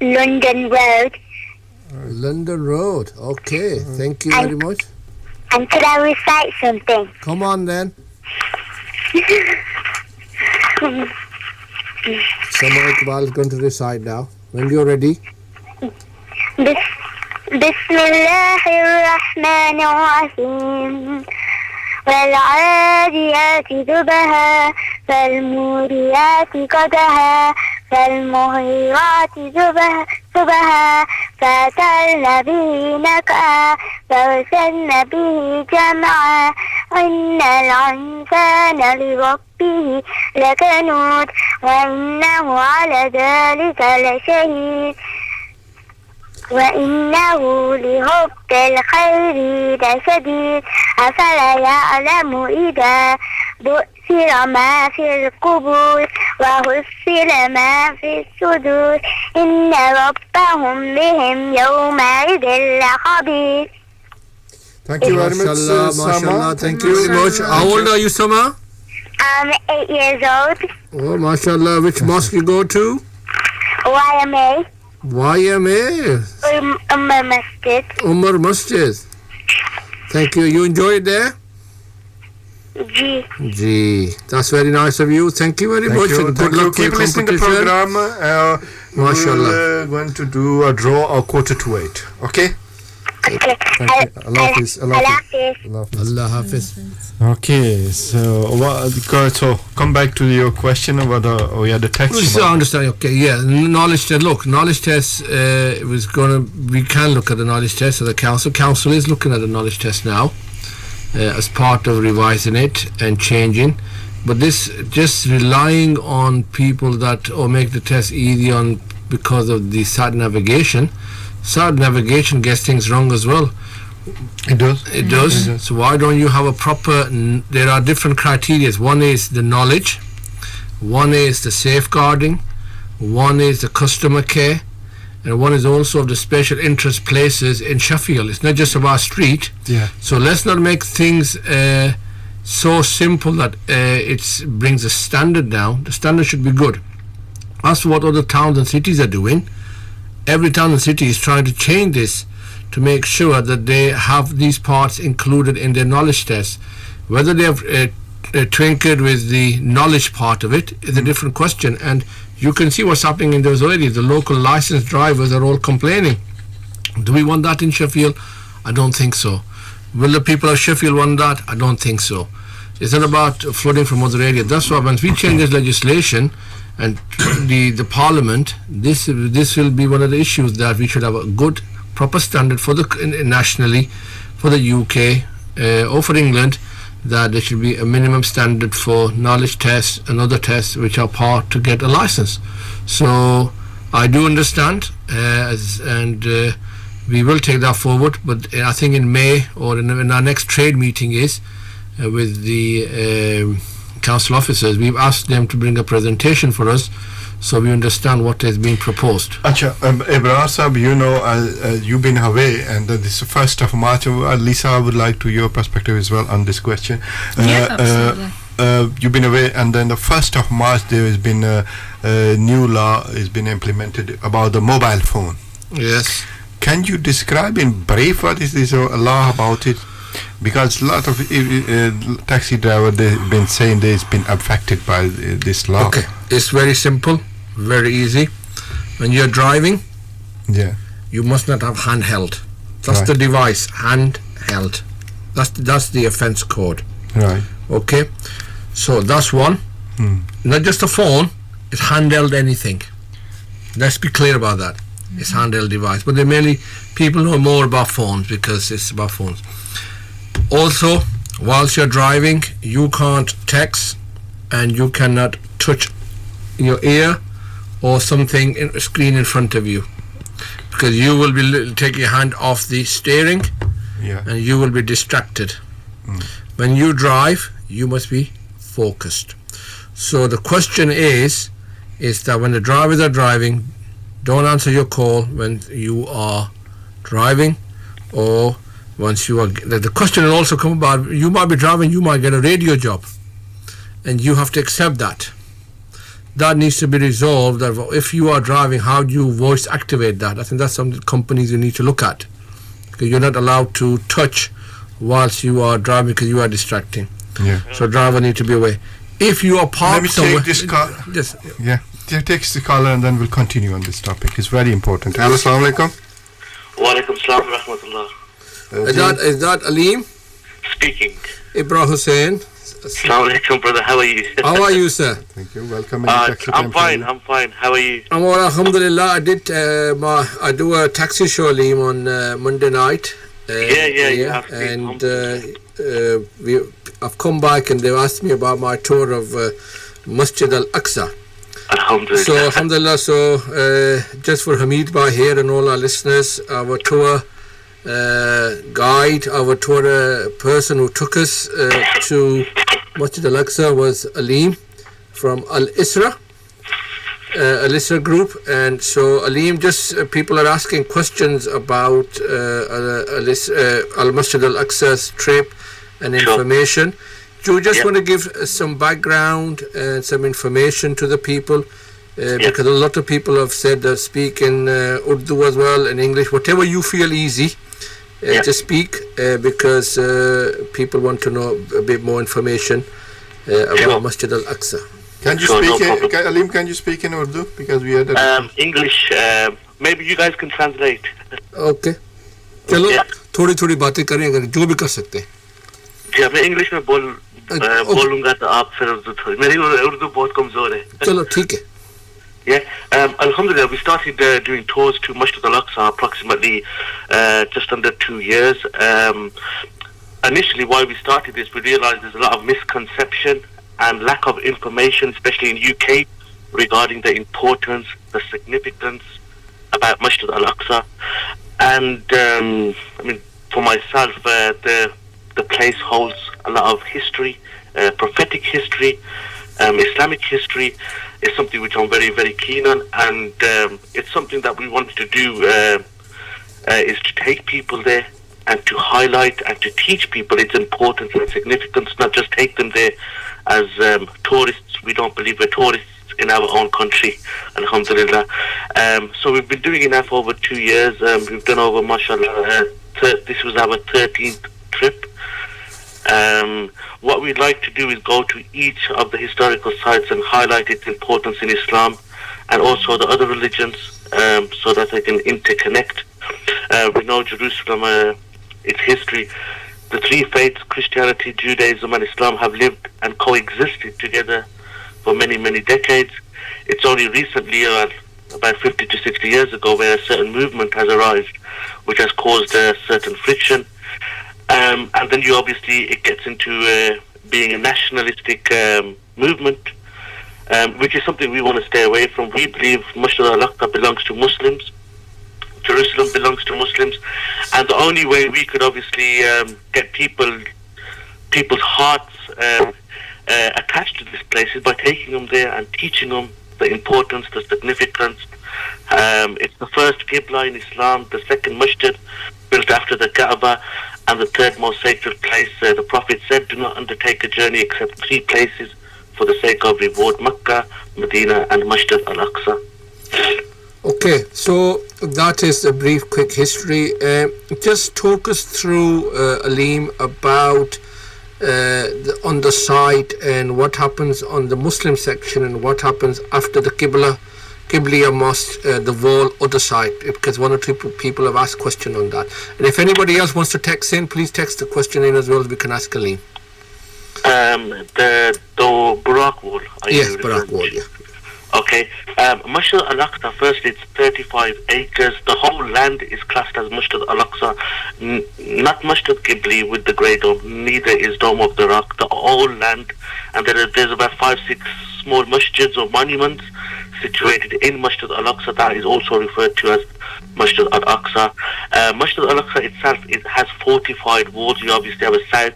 London Road. London Road. Okay. Thank you very much. And could I recite something? Come on then. Summer Iqbal is going to recite now. When you're ready. بسم الله الرحمن الرحيم والعاديات ضبها فالموريات قدها فالمغيرات صبها فأثرن به نقعا فوسن به جمعا إن الإنسان لربه لكنود وإنه على ذلك لشهيد وإنه لحب الخير لشديد أفلا يعلم إذا بؤثر ما في القبور وحصل ما في الصدور إن ربهم بهم يومئذ لخبير. Thank you very much, Sama. Thank you very much. How old are you, Sama? I'm 8 years old. Oh, mashallah. Which mosque you go to? YMA. YMA. Umar Masjid. Umar Masjid. Thank you. You enjoy it there? Gee, that's very nice of you. Thank you very much. You. And good luck for your Keep listening to the competition. program. Mashallah. We're going to do a draw a 7:45. Okay? Okay. Allah Hafiz. Allah Hafiz. Okay, so come back to your question about the text. So I understand. Okay, yeah, knowledge test. Look, knowledge test we can look at the knowledge test of the council. Council is looking at the knowledge test now as part of revising it and changing. But this just relying on people that make the test easy on because of the sat navigation. Sat navigation gets things wrong as well. It does. It does. So why don't you have a proper? There are different criteria. One is the knowledge, one is the safeguarding, one is the customer care, and one is also of the special interest places in Sheffield. It's not just about street. Yeah. So let's not make things so simple that it brings the standard down. The standard should be good. That's what other towns and cities are doing. Every town and city is trying to change this to make sure that they have these parts included in their knowledge test. Whether they have twinkled with the knowledge part of it is a different question, and you can see what's happening in those areas. The local licensed drivers are all complaining. Do we want that in Sheffield? I don't think so. Will the people of Sheffield want that? I don't think so. It's not about flooding from other areas. That's why once we change this legislation and the Parliament, this will be one of the issues that we should have a good proper standard for the nationally for the UK or for England, that there should be a minimum standard for knowledge tests and other tests which are part to get a license. So I do understand and we will take that forward, but I think in May or in our next trade meeting is with the council officers, we've asked them to bring a presentation for us so we understand what has been proposed. Acha, Ebrar Sahab, you know, you've been away, and this is 1st of March. Lisa, I would like to your perspective as well on this question. Absolutely. You've been away, and then the 1st of March there has been a new law has been implemented about the mobile phone. Yes. Can you describe in brief what is this law about it? Because a lot of taxi drivers, they've been saying they've been affected by this law. Okay, it's very simple, very easy. When you're driving, you must not have handheld. That's the device, handheld. That's the offence code. Right. Okay, so that's one. Not just a phone, it's handheld anything. Let's be clear about that. It's handheld device, but there mainly people know more about phones because it's about phones. Also, whilst you're driving, you can't text and you cannot touch your ear or something in a screen in front of you, because you will be take your hand off the steering and you will be distracted. When you drive, you must be focused. So the question is that when the drivers are driving, don't answer your call when you are driving, or Once you are, the question will also come about, you might be driving, you might get a radio job, and you have to accept that. That needs to be resolved. That if you are driving, how do you voice activate that? I think that's something companies you need to look at, because you're not allowed to touch whilst you are driving because you are distracting. Yeah. So driver need to be away. If you are parked somewhere, take this call. Yes. Yeah. Take the caller and then we'll continue on this topic. It's very important. Hello, assalamu alaikum. Wa alaikum salam wa rahmatullah. Is that Aleem? Speaking. Ibrahim Hussain. Assalamu alaikum, brother. How are you? How are you, sir? Thank you. Welcome. I'm fine. How are you? I'm all right, alhamdulillah. I do a taxi show, Aleem, on Monday night. And I've come back and they've asked me about my tour of Masjid Al-Aqsa. Alhamdulillah. So, alhamdulillah, just for Hamid Bhai here and all our listeners, our tour guide, our tour person who took us to Masjid Al-Aqsa was Aleem from Al-Isra group. And so Aleem, just people are asking questions about Al-Masjid Al-Aqsa's trip and information. Do you just want to give some background and some information to the people? Because a lot of people have said that speak in Urdu as well, in English, whatever you feel easy, just speak, because people want to know a bit more information about Masjid Al-Aqsa. Can you speak, Aleem, can you speak in Urdu? Because we had English, maybe you guys can translate. Okay. चलो थोड़ी बातें करें अगर जो भी कर सकते हैं. जी मैं इंग्लिश में बोलूंगा तो आप फिर उर्दू थोड़ी मेरी उर्दू बहुत कमजोर है. चलो ठीक है. Alhamdulillah, we started doing tours to Masjid Al-Aqsa approximately just under 2 years. Initially, why we started this, we realized there's a lot of misconception and lack of information, especially in UK, regarding the importance, the significance about Masjid Al-Aqsa. And I mean, for myself, the place holds a lot of history, prophetic history, Islamic history. Is something which I'm very, very keen on, and it's something that we wanted to do is to take people there and to highlight and to teach people its importance and significance, not just take them there as tourists. We don't believe we're tourists in our own country, alhamdulillah. So we've been doing it now for over 2 years. We've done over, mashallah, this was our 13th trip. What we'd like to do is go to each of the historical sites and highlight its importance in Islam and also the other religions, so that they can interconnect. We know Jerusalem, its history. The three faiths, Christianity, Judaism and Islam, have lived and coexisted together for many, many decades. It's only recently, about 50 to 60 years ago, where a certain movement has arrived, which has caused a certain friction. And then it gets into being a nationalistic movement, which is something we want to stay away from. We believe Masjid Al-Aqsa belongs to Muslims, Jerusalem belongs to Muslims, and the only way we could obviously get people's hearts attached to this place is by taking them there and teaching them the importance, the significance. It's the first Qibla in Islam, the second masjid built after the Kaaba, and the third most sacred place. The Prophet said, do not undertake a journey except 3 places for the sake of reward: Makkah, Medina and Masjid Al-Aqsa. Okay, so that is a brief, quick history. Just talk us through, Aleem, about on the site and what happens on the Muslim section and what happens after the Qibla Mosque, the wall other side, because 1 or 2 people have asked question on that. And if anybody else wants to text in, please text the question in as well as we can ask Aleem. The Buraq wall. Yes, Buraq wall, yeah. Okay. Masjid Al-Aqsa, firstly, it's 35 acres. The whole land is classed as Masjid Al-Aqsa. Not Masjid Qibli with the grey dome, neither is Dome of the Rock. The whole land, and there's about 5-6 small masjids or monuments situated in Masjid Al-Aqsa that is also referred to as Masjid Al-Aqsa. Masjid Al-Aqsa itself, it has fortified walls. You obviously have a south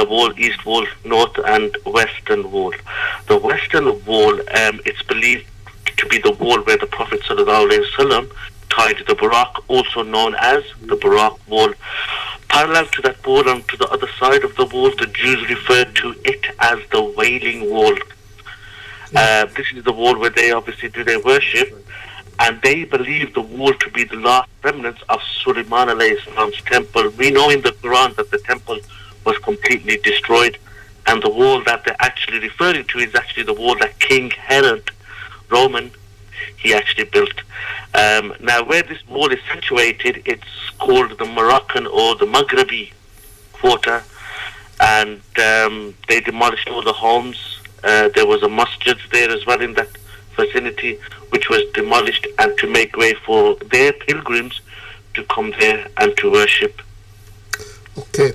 wall, east wall, north and western wall. The western wall, it's believed to be the wall where the Prophet ﷺ tied the Buraq, also known as the Buraq wall. Parallel to that wall and to the other side of the wall, the Jews referred to it as the Wailing Wall. This is the wall where they obviously do their worship, and they believe the wall to be the last remnants of Sulaiman alayhi salam's temple. We know in the Quran that the temple was completely destroyed, and the wall that they're actually referring to is actually the wall that King Herod, Roman, he actually built. Now, where this wall is situated, it's called the Moroccan or the Maghrebi quarter, and they demolished all the homes. There was a masjid there as well in that vicinity, which was demolished, and to make way for their pilgrims to come there and to worship. Okay.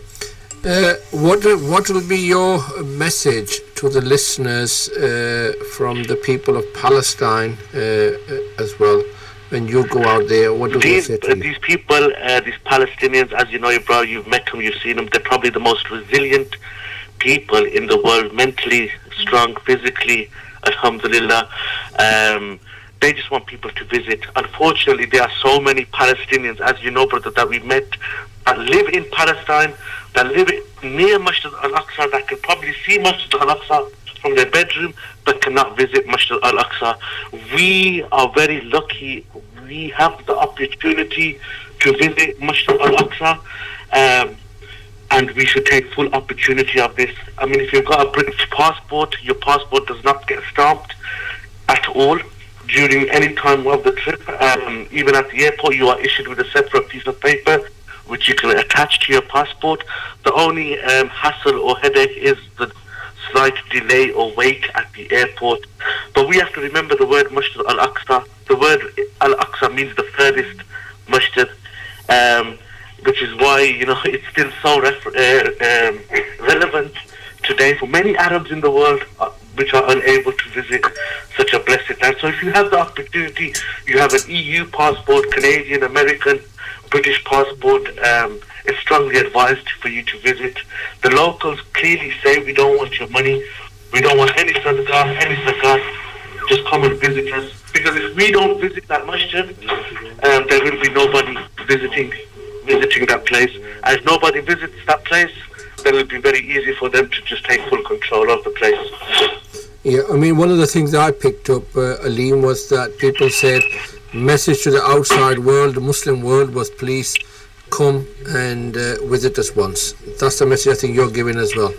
What will be your message to the listeners from the people of Palestine as well when you go out there? What do they say to you? These people, these Palestinians, as you know, bro, you've met them, you've seen them, they're probably the most resilient people in the world, mentally strong, physically, alhamdulillah. They just want people to visit. Unfortunately, there are so many Palestinians, as you know, brother, that we met, that live in Palestine, that live near Masjid al-Aqsa, that can probably see Masjid al-Aqsa from their bedroom, but cannot visit Masjid al-Aqsa. We are very lucky. We have the opportunity to visit Masjid al-Aqsa, and we should take full opportunity of this. I mean, if you've got a British passport, your passport does not get stamped at all during any time of the trip. Even at the airport, you are issued with a separate piece of paper which you can attach to your passport. The only hassle or headache is the slight delay or wait at the airport. But we have to remember the word Masjid al-Aqsa. The word al-Aqsa means the furthest masjid, which is why, you know, it's still so relevant today for many Arabs in the world which are unable to visit such a blessed land. So if you have the opportunity, you have an EU passport, Canadian, American, British passport, it's strongly advised for you to visit. The locals clearly say, we don't want your money, we don't want any sadaqah, any zakat, just come and visit us. Because if we don't visit that masjid, there will be nobody visiting that place. And if nobody visits that place, then it will be very easy for them to just take full control of the place. Yeah, I mean, one of the things that I picked up, Aleem, was that people said, message to the outside world, the Muslim world, was please come and visit us once. That's the message I think you're giving as well.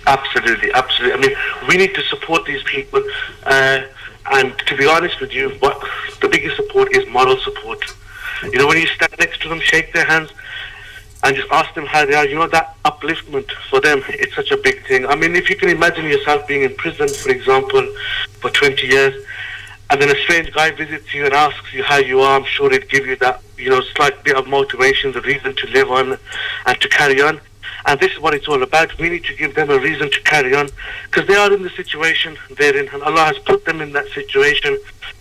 Absolutely, absolutely. I mean, we need to support these people, and to be honest with you, what the biggest support is moral support. You know, when you stand next to them, shake their hands, and just ask them how they are, you know, that upliftment for them, it's such a big thing. I mean, if you can imagine yourself being in prison, for example, for 20 years, and then a strange guy visits you and asks you how you are, I'm sure it'd give you that, you know, slight bit of motivation, the reason to live on and to carry on. And this is what it's all about. We need to give them a reason to carry on, because they are in the situation they're in, and Allah has put them in that situation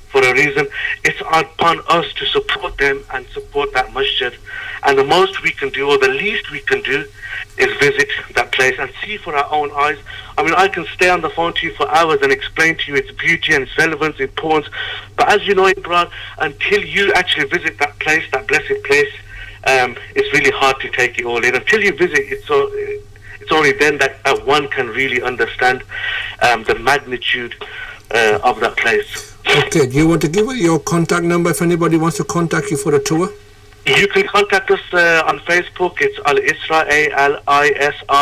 for a reason. It's upon us to support them and support that masjid. And the most we can do, or the least we can do, is visit that place and see for our own eyes. I mean, I can stay on the phone to you for hours and explain to you its beauty and its relevance, importance. But as you know, Imran, until you actually visit that place, that blessed place, it's really hard to take it all in. Until you visit, it's only then that one can really understand the magnitude of that place. Okay, do you want to give your contact number if anybody wants to contact you for a tour? You can contact us on Facebook. It's Al-Isra, A-L-I-S-R-A-A,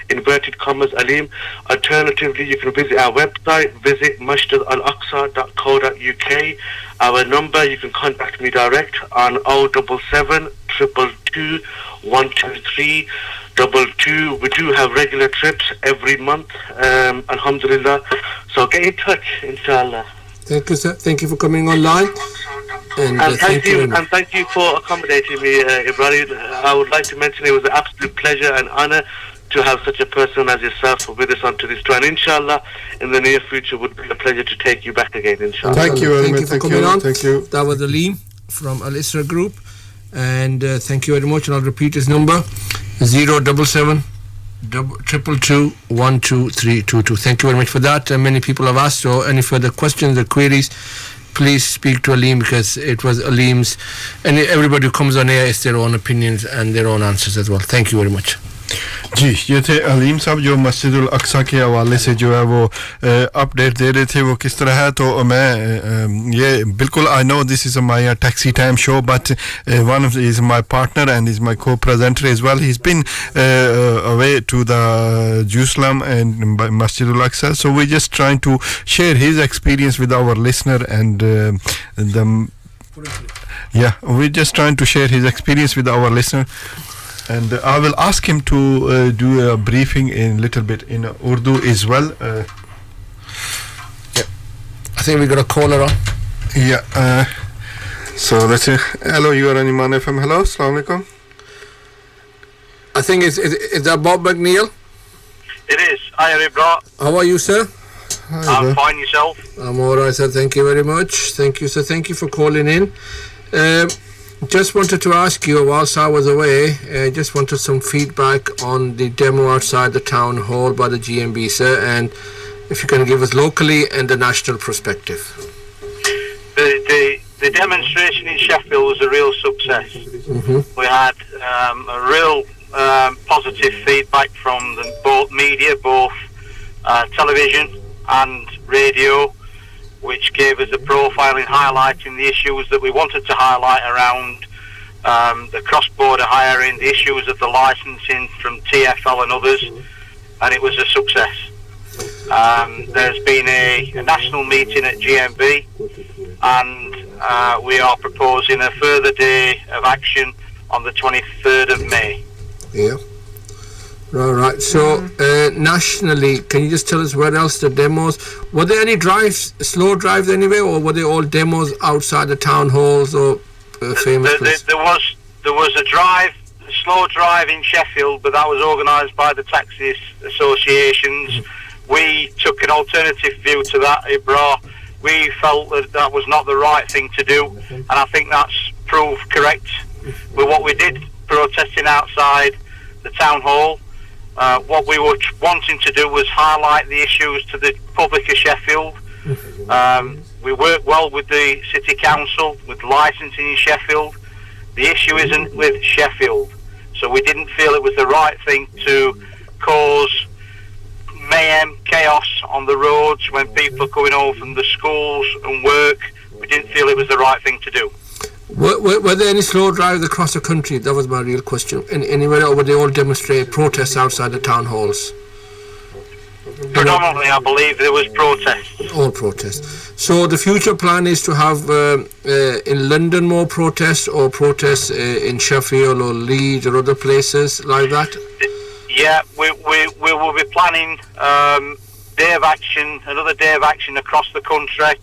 inverted commas, Aleem. Alternatively, you can visit our website, visit masjidalaqsa.co.uk. Our number, you can contact me direct on 077 222 123 22. We do have regular trips every month, alhamdulillah. So get in touch, inshallah. Thank you, sir. Thank you for coming online. And thank you for accommodating me, Ibrahim. I would like to mention it was an absolute pleasure and honor to have such a person as yourself with us onto this tour. And inshallah, in the near future, would be a pleasure to take you back again, inshallah. Thank you very much. Thank you for coming on. Thank you. That was Aleem from Al-Isra Group. And thank you very much. And I'll repeat his number, 077 222 12322. Thank you very much for that. Many people have asked, so any further questions or queries, please speak to Aleem, because it was Aleem's, and everybody who comes on air is their own opinions and their own answers as well. Thank you very much. जी ये थे अलीम साहब जो मस्जिदुल अक्सा के हवाले से जो है वो अपडेट दे रहे थे वो किस तरह है तो मैं ये बिल्कुल I know this is my taxi time show but one of is my partner and is my co-presenter as well. He's been away to the Jerusalem and Masjidul Aqsa, so we're just trying to share his experience with our listener and we're just trying to share his experience with our listener. And I will ask him to do a briefing in little bit in Urdu as well. I think we got a caller on. Yeah. So let's say hello. You are on Iman FM. Hello. Assalamu alaikum. I think is that Bob McNeil? It is. Hi, bro. How are you, sir? Hi, I'm fine. Yourself? I'm all right, sir. Thank you very much. Thank you, sir. Thank you for calling in. Just wanted to ask you, whilst I was away, just wanted some feedback on the demo outside the town hall by the GMB, sir, and if you can give us locally and the national perspective. The demonstration in Sheffield was a real success. We had a real positive feedback from both media, both television and radio, which gave us a profile in highlighting the issues that we wanted to highlight around the cross-border hiring, the issues of the licensing from TfL and others, and it was a success. There's been a national meeting at GMB, and we are proposing a further day of action on the 23rd of May. Yeah. Right. So nationally, can you just tell us where else the demos? Were there any drives, slow drives anywhere, or were they all demos outside the town halls or famous places? There was a drive, a slow drive in Sheffield, but that was organised by the taxi associations. We took an alternative view to that, Ibra. We felt that was not the right thing to do, and I think that's proved correct with what we did, protesting outside the town hall. What we were wanting to do was highlight the issues to the public of Sheffield. We work well with the City Council, with licensing in Sheffield. The issue isn't with Sheffield. So we didn't feel it was the right thing to cause mayhem, chaos on the roads when people are coming home from the schools and work. We didn't feel it was the right thing to do. Were there any slow drives across the country? That was my real question. Anywhere, or were they all demonstrate protests outside the town halls? Predominantly, I believe there was protests. All protests. So the future plan is to have in London more protests, or protests in Sheffield or Leeds or other places like that? Yeah, we will be planning day of action, another day of action across the country.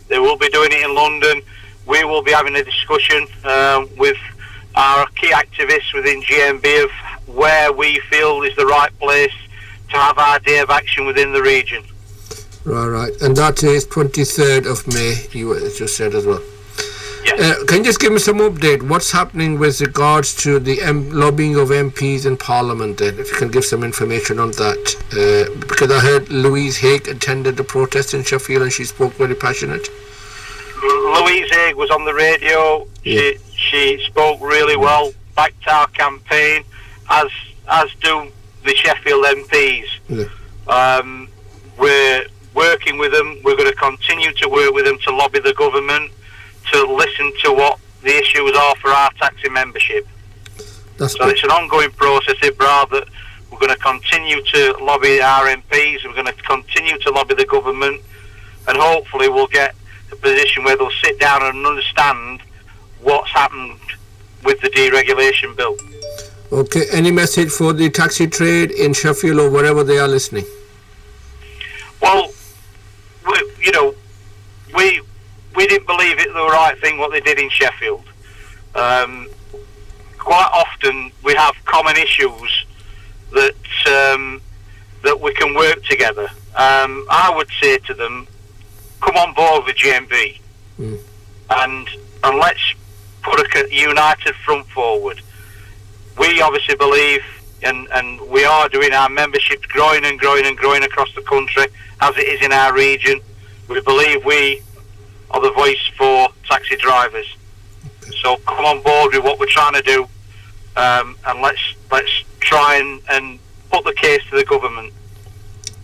They will be doing it in London. We will be having a discussion with our key activists within GMB of where we feel is the right place to have our day of action within the region. Right. And that is 23rd of May, you just said as well. Yes. Can you just give me some update? What's happening with regards to the lobbying of MPs in Parliament then? If you can give some information on that. Because I heard Louise Haigh attended the protest in Sheffield and she spoke very passionate. Louise Haigh was on the radio. Yeah. She spoke really well, backed our campaign, as do the Sheffield MPs. Yeah. We're working with them. We're going to continue to work with them to lobby the government to listen to what the issues are for our taxi membership. So it's an ongoing process, Ibra, that we're going to continue to lobby our MPs, we're going to continue to lobby the government, and hopefully we'll get a position where they'll sit down and understand what's happened with the deregulation bill. Okay, any message for the taxi trade in Sheffield or wherever they are listening? Well, we didn't believe it the right thing what they did in Sheffield. Quite often we have common issues that we can work together. I would say to them, come on board with GMB and let's put a united front forward. We obviously believe, and we are doing our memberships growing and growing and growing across the country as it is in our region. We believe we of the voice for taxi drivers. So come on board with what we're trying to do, and let's try and put the case to the government.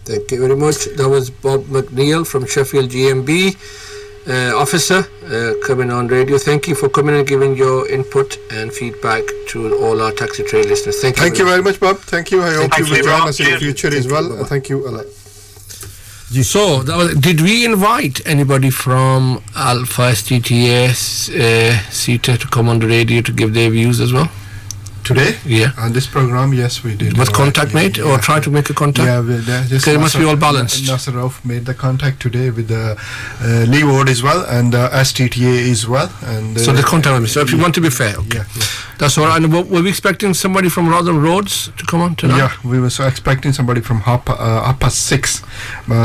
Thank you very much. That was Bob McNeil from Sheffield GMB, officer, coming on radio. Thank you for coming and giving your input and feedback to all our taxi trade listeners. Thank you very much, Bob. Thank you. I hope you will join us in the future as well. Thank you. So, did we invite anybody from Alpha STTA, CETA to come on the radio to give their views as well? Today? Yeah. On this program, yes, we did. Was contact made or try to make a contact? Yeah, it must be all balanced. Nasser Rauf made the contact today with Lee Ward as well and STTA as well. And so the contact was. So if you want to be fair, okay. Yeah. That's all right. And were we expecting somebody from Rotherham Roads to come on tonight? Yeah, we were expecting somebody from Upper 6,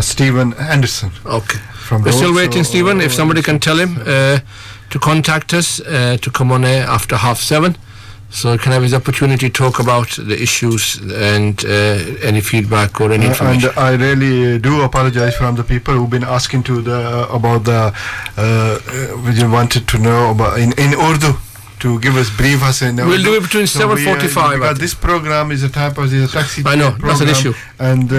Stephen Anderson. Okay. We're still waiting, Stephen. If somebody can tell him to contact us to come on air after 7:30. So he can have his opportunity to talk about the issues and any feedback or any information. And I really do apologize from the people who've been asking about we wanted to know about in Urdu to give us brief us in We'll do it between 7:45. Because this program is a type of a taxi. I know, program, that's an issue. And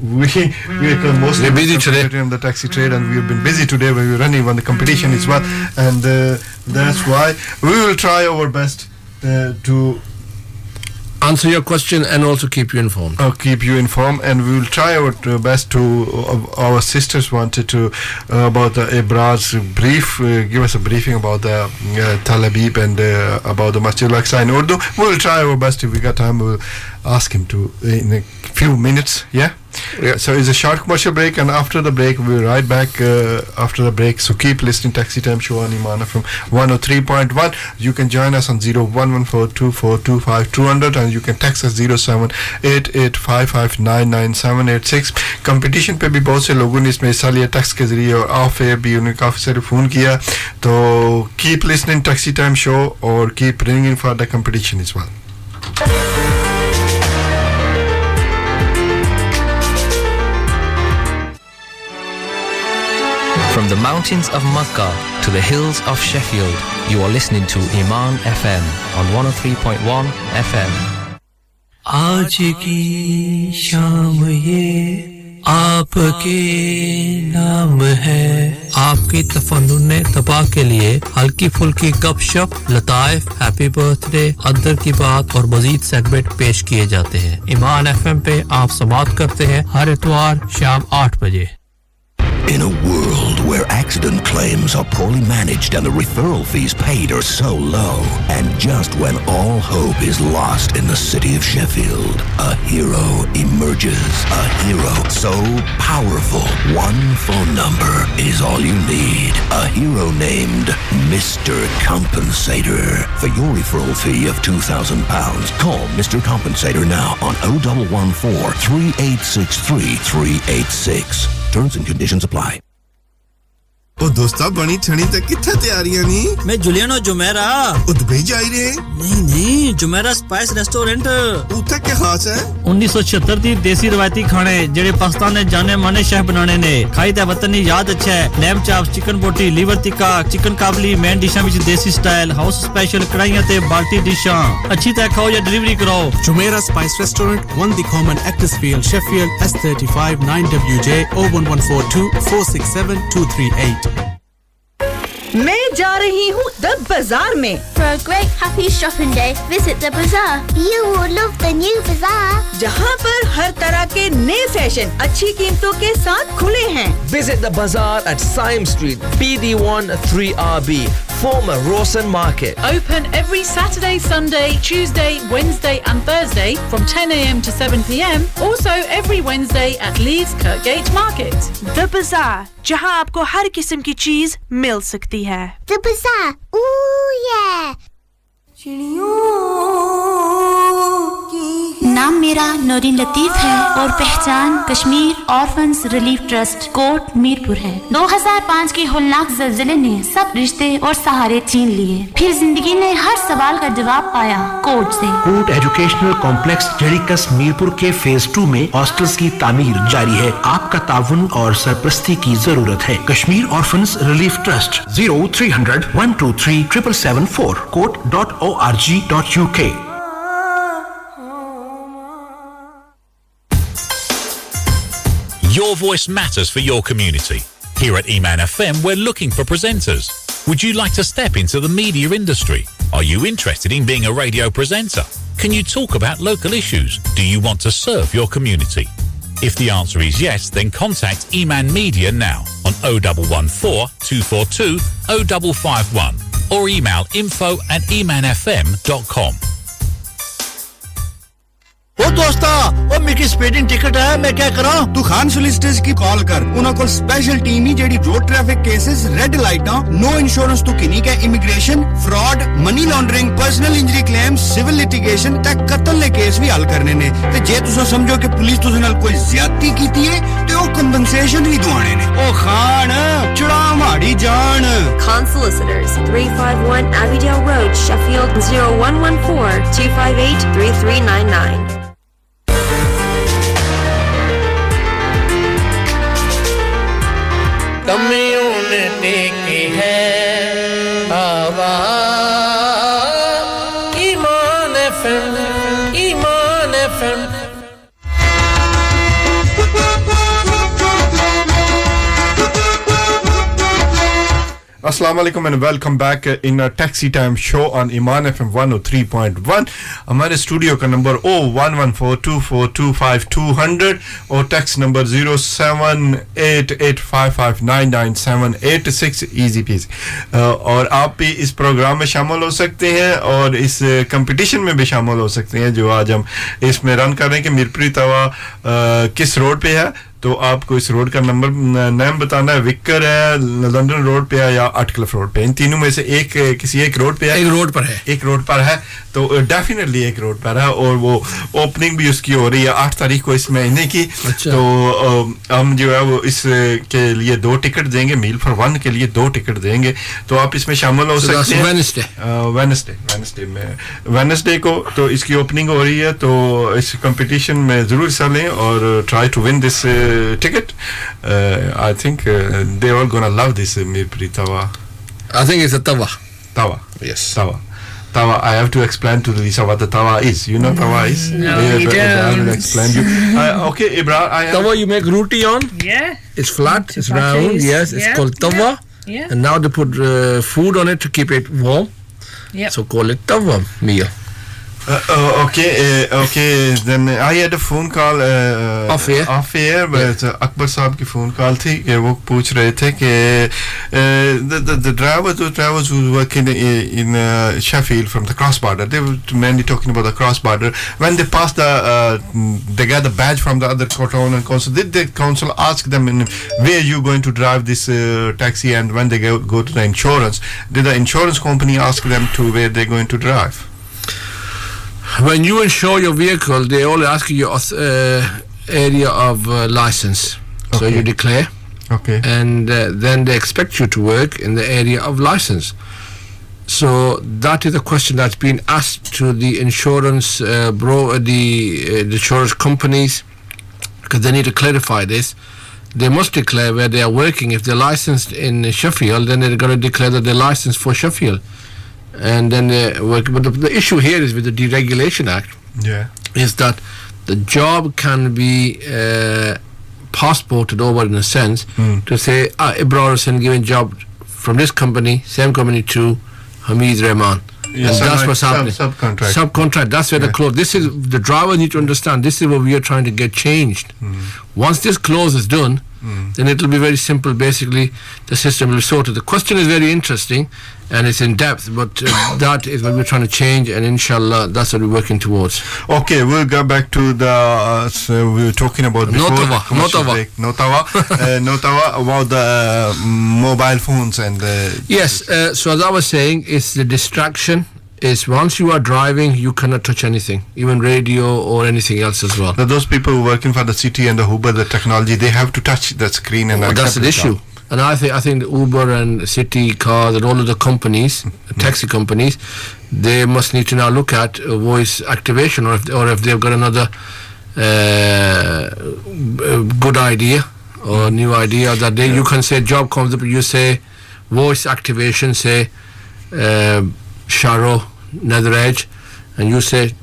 we're mostly busy today on the taxi trade, and we've been busy today. We're running on the competition as well, and that's why we will try our best to answer your question and also keep you informed. Keep you informed, and we will try our best to. Our sisters wanted to about the Ibrad's brief, give us a briefing about the Tel Aviv and about the Masjid Al-Aqsa in Urdu. We will try our best. If we got time, we'll ask him to in a few minutes. Yeah. So it's a short commercial break, and after the break we'll be right back after the break. So keep listening. Taxi Time Show on Imana from 103.1. You can join us on 01142425 and you can text us 078855998786. Competition पे भी बहुत से लोगों ने इसमें हिस्सा लिया text के जरिए और ऑफ एयर भी उन्हें काफ़ी सारे फ़ोन किया. तो keep listening Taxi Time Show और keep ringing for the competition as well. From the mountains of Makkah to the hills of Sheffield, you are listening to Iman FM on 103.1 FM. आज की शाम ये आपके नाम है आपके तफन्नुन तबाह के लिए हल्की फुल्की गपशप लताइफ हैप्पी बर्थडे अदर की बात और मजीद सेगमेंट पेश किए जाते हैं ईमान एफएम पे आप समाअत करते हैं हर इतवार शाम 8 बजे. In a world where accident claims are poorly managed and the referral fees paid are so low, and just when all hope is lost in the city of Sheffield, a hero emerges. A hero so powerful, one phone number is all you need. A hero named Mr. Compensator. For your referral fee of £2,000, call Mr. Compensator now on 0114 3863 386. Terms and conditions apply. ओ दोस्ता बनी ठणी तक किथे तैयारियां नी मैं जुलियनो Jumeirah oh Dubai जा रहे नहीं Jumeirah spice restaurant उठा क्या खास है 1976 दी देसी रवायती खाने जेड़े पाकिस्तान ने जाने माने शेफ बनाने ने खाई दा वतनी याद अच्छा है लैम चाप चिकन बोटी लीवर टिक्का चिकन काबली मेन डिशां विच देसी स्टाइल हाउस स्पेशल कढ़ाइयां ते बाल्टी डिशां अच्छी तरह खाओ या डिलीवरी कराओ Jumeirah spice restaurant 1 The Common Actresfield Sheffield S35 9WJ 01142 467 238. मैं जा रही हूँ द बाजार में. For a great happy shopping day, visit the bazaar. You will love the new bazaar. जहाँ पर हर तरह के नए फैशन अच्छी कीमतों के साथ खुले हैं. Visit the bazaar at Syme Street, BD1 3RB, former Rawson Market. Open every Saturday, Sunday, Tuesday, Wednesday and Thursday from 10 a.m. to 7 p.m. Also every Wednesday at Leeds Kirkgate Market. The Bazaar, जहाँ आपको हर किस्म की चीज मिल सकती है. The bazaar. Ooh yeah. नाम मेरा नूरिन लतीफ है और पहचान Kashmir orphans relief trust Kot Mirpur है 2005 के होलनाक ज़लज़ले ने सब रिश्ते और सहारे छीन लिए फिर जिंदगी ने हर सवाल का जवाब पाया कोट से कोट एजुकेशनल कॉम्प्लेक्स जड़ीकस मीरपुर के फेज 2 में हॉस्टल्स की तामीर जारी है आपका ताउन और सरपरस्ती की जरूरत है Kashmir orphans relief trust 0300 123 774 court.org.uk Your voice matters for your community. Here at Eman FM, we're looking for presenters. Would you like to step into the media industry? Are you interested in being a radio presenter? Can you talk about local issues? Do you want to serve your community? If the answer is yes, then contact Eman Media now on 0114 242 0551 or email info@emanfm.com. ओ दोस्ता ओ मेरी speeding ticket है मैं क्या करा तू Khan solicitors की call कर उन्हां कोल स्पेशल टीम ही JD road traffic cases red लाइटां नो इंश्योरेंस तो किनी के immigration fraud money laundering personal injury claim civil litigation तक कत्ल दे केस भी हल करने ने ते जे तुसा समझो कि पुलिस तुसे नाल कोई ज्यादती कीती है ते ओ कंपनसेशन भी दुआने ने ओ खान चढ़ा माड़ी जान Khan Solicitors 351 Abbeydale Road Sheffield 0114 258 3399 कमियों ने देखी है हवा ईमान FM Assalamu alaikum and welcome back in a Taxi Time show on Iman FM 103.1. हमारे स्टूडियो का नंबर 01142425200 और टैक्स नंबर 07885599786 इजी पीजी और आप भी इस प्रोग्राम में शामिल हो सकते हैं और इस कंपटीशन में भी शामिल हो सकते हैं जो आज हम इसमें रन कर रहे हैं कि मीरपुरी तवा किस रोड पे है तो आपको इस रोड का नंबर नाम बताना है विक्कर है लंदन रोड पे है या आर्टक्लिफ रोड पे इन तीनों में से एक किसी एक रोड पे है एक रोड पर है तो डेफिनेटली एक रोड पर है और वो ओपनिंग भी उसकी हो रही है 8 तारीख को इस महीने की तो हम जो है वो इस के लिए 2 टिकट देंगे मील फॉर वन के लिए 2 टिकट देंगे तो आप इसमें शामिल हो सकते हैं वेडनेसडे को तो इसकी ओपनिंग हो रही है तो इस कंपटीशन में जरूर हिस्सा लें और try to win this ticket. I think they're all gonna love this Mirpuri Tawa. I think it's a tawa. Tawa. Yes. Tawa. Tawa. I have to explain to Lisa what the tawa is. You know tawa is? No, you don't. I will explain you. Okay, Ibra. Tawa you make roti on. Yeah. It's flat. It's round. Yes. It's called tawa. Yeah. And now they put food on it to keep it warm. Yeah. So call it tawa meal. Okay. Then I had a phone call off air, but Akbar साहब की phone call थी कि वो पूछ रहे थे कि the drivers who work in Sheffield from the cross border, they were mainly talking about the cross border. When they pass they get the badge from the other town and council. Did the council ask them where you going to drive this taxi and when they go to the insurance? Did the insurance company ask them to where they're going to drive? When you insure your vehicle, they only ask you your area of license. Okay. So you declare. Okay. And then they expect you to work in the area of license. So that is a question that's been asked to the insurance the insurance companies because they need to clarify this. They must declare where they are working. If they're licensed in Sheffield, then they're going to declare that they're licensed for Sheffield. And then but the issue here is with the Deregulation Act is that the job can be passported over in a sense to say Ibrar Hussain given job from this company same company to Hamid Rahman and that's what's happening subcontract that's where the clause this is the driver need to understand this is what we are trying to get changed once this clause is done then it will be very simple basically the system will be sorted the question is very interesting and it's in depth but that is what we're trying to change and inshallah that's what we're working towards. Okay, we'll go back to the we were talking about before Notawa about the mobile phones and yes so as I was saying it's the distraction is once you are driving, you cannot touch anything, even radio or anything else as well. Now, those people who working for the city and the Uber, the technology, they have to touch the screen and that's the issue. And I think the Uber and city cars and all of the companies, taxi companies, they must need to now look at voice activation, or if they've got another good idea or new idea that you can say job comes up, you say voice activation, say Sharo, Nether Edge, and you say